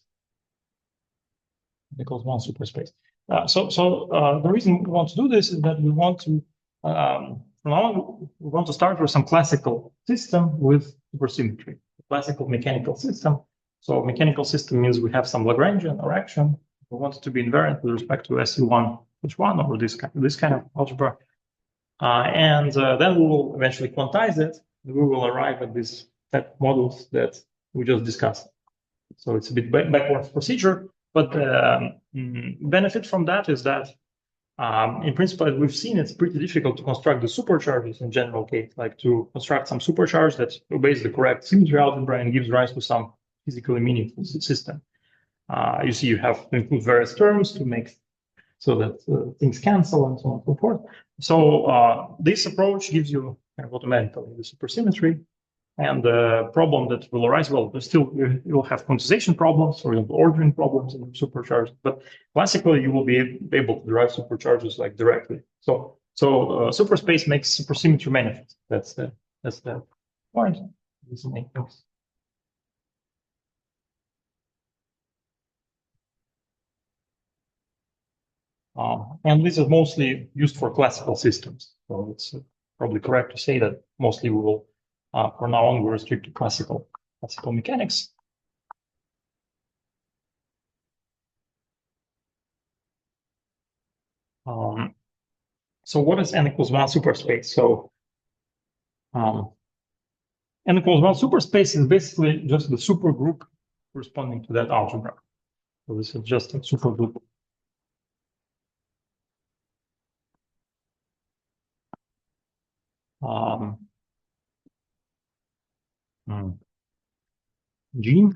n=1 superspace. So the reason we want to do this is that we want to we want to start with some classical system with supersymmetry, classical mechanical system. So mechanical system means we have some Lagrangian or action. We want it to be invariant with respect to SU1/1 or this kind of algebra. And then we will eventually quantize it. And we will arrive at these type of models that we just discussed. So it's a bit backwards procedure, but benefit from that is that In principle, we've seen it's pretty difficult to construct the supercharges in general case, like to construct some supercharge that obeys the correct symmetry algebra and gives rise to some physically meaningful system. You see, you have to include various terms to make so that things cancel and so on and so forth. So this approach gives you kind of automatically the supersymmetry. And the problem that will arise, well, you will have quantization problems, for example, ordering problems in supercharged, but classically you will be able to derive supercharges like directly. So superspace makes supersymmetry manifest. That's the point. This makes sense. And this is mostly used for classical systems. So it's probably correct to say that mostly we will, for now on, we restrict to classical mechanics. So what is n equals 1 superspace? So n equals 1 superspace is basically just the supergroup corresponding to that algebra. So this is just a supergroup. G.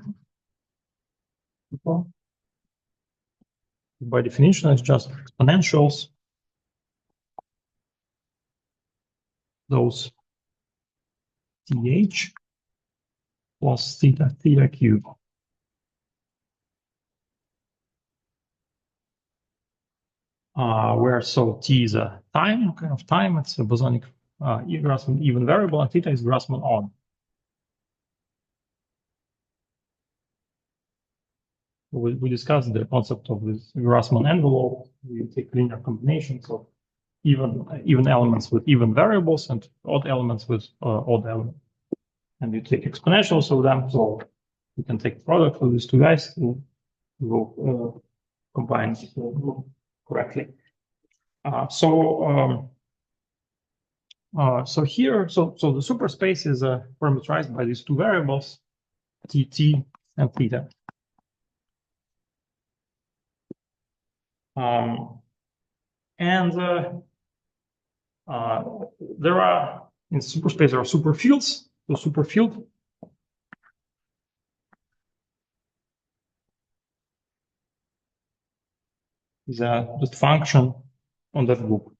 By definition, it's just exponentials. Those th plus theta cube. Where so t is a time, kind of time, it's a bosonic Grassmann even variable, and theta is Grassmann odd. We discussed the concept of this Grassmann envelope. We take linear combinations of even elements with even variables and odd elements with odd elements. And you take exponentials of them, so you can take the product of these two guys to will combine correctly. So here, so the superspace is parameterized by these two variables, tt and theta. There are in superspace there are superfields. The superfield is just function on that group.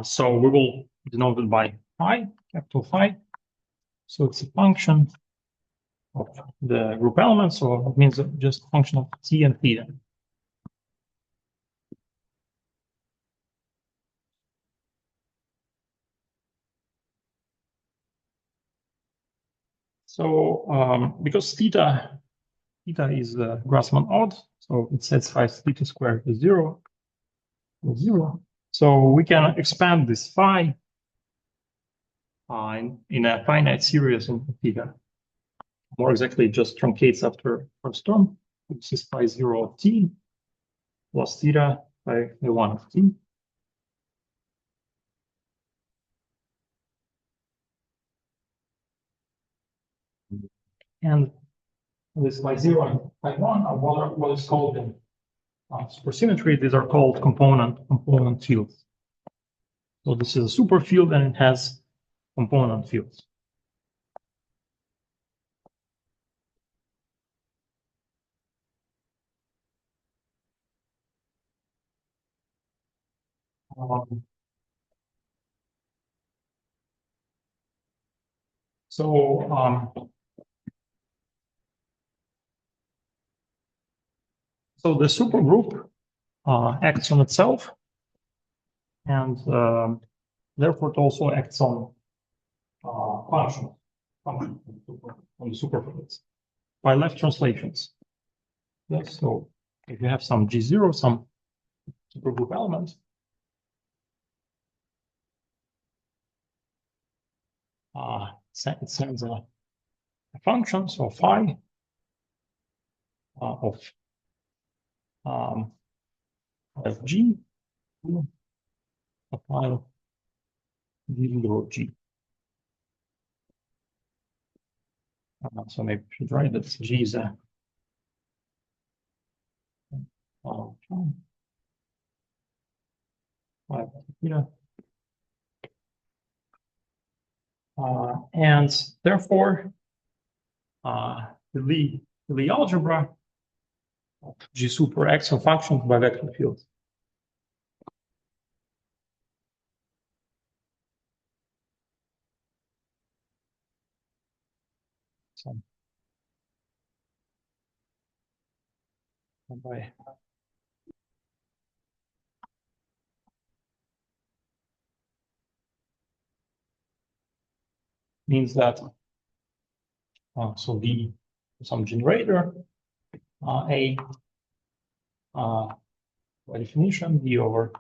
So we will denote it by phi, capital phi. So it's a function of the group element. So it means just a function of t and theta. So because theta is Grassmann odd, so it satisfies theta squared is 0. So we can expand this phi in a finite series in theta. More exactly, it just truncates after first term, which is phi 0 of t plus theta by the 1 of t. And this phi 0 and phi 1 are what is called in supersymmetry. These are called component fields. So this is a superfield and it has component fields. So the supergroup acts on itself, and therefore it also acts on function on the superfields by left translations. Yes, so if you have some G0, some supergroup element, it sends a function, so phi of G, phi 0, G. So maybe we should write that G is a and therefore the Lie algebra of G super X of functions by vector fields. So by means that so V some generator A by definition V over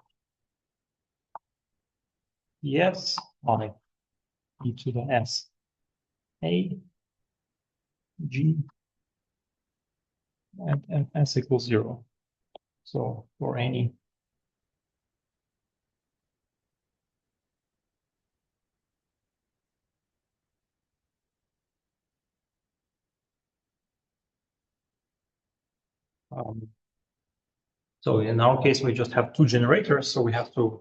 ES on e to the S A G and S equals 0. So for any so in our case, we just have two generators, so we have to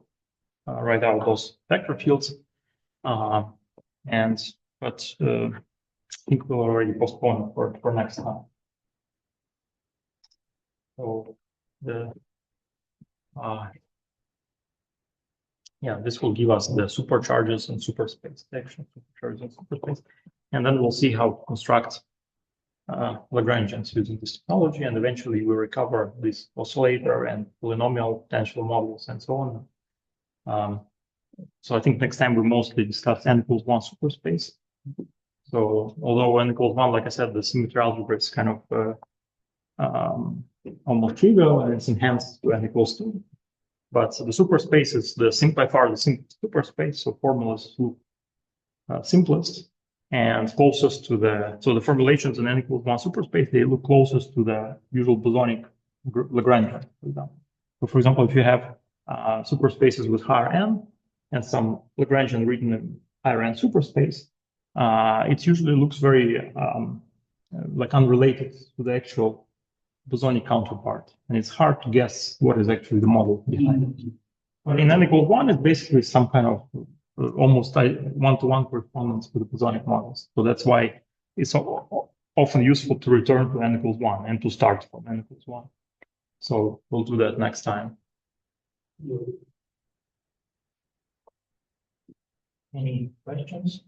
write out those vector fields. But I think we'll already postpone it for next time. So the this will give us the supercharges and superspace, the actual supercharges and superspace, and then we'll see how to construct Lagrangians using this technology, and eventually we recover this oscillator and polynomial potential models and so on. So I think next time we mostly discuss n equals 1 superspace. So although n equals 1, like I said, the symmetry algebra is kind of almost trivial and it's enhanced to n equals 2. But the superspace is by far the simplest superspace, so formulas look simplest and closest to the formulations in n equals 1 superspace, they look closest to the usual bosonic Lagrangian, for example. So for example, if you have superspaces with higher n and some Lagrangian written in higher n superspace, it usually looks very like unrelated to the actual bosonic counterpart, and it's hard to guess what is actually the model behind it. But in n equals 1, it's basically some kind of almost one-to-one correspondence with the bosonic models. So that's why it's often useful to return to n equals 1 and to start from n equals 1. So we'll do that next time. Any questions?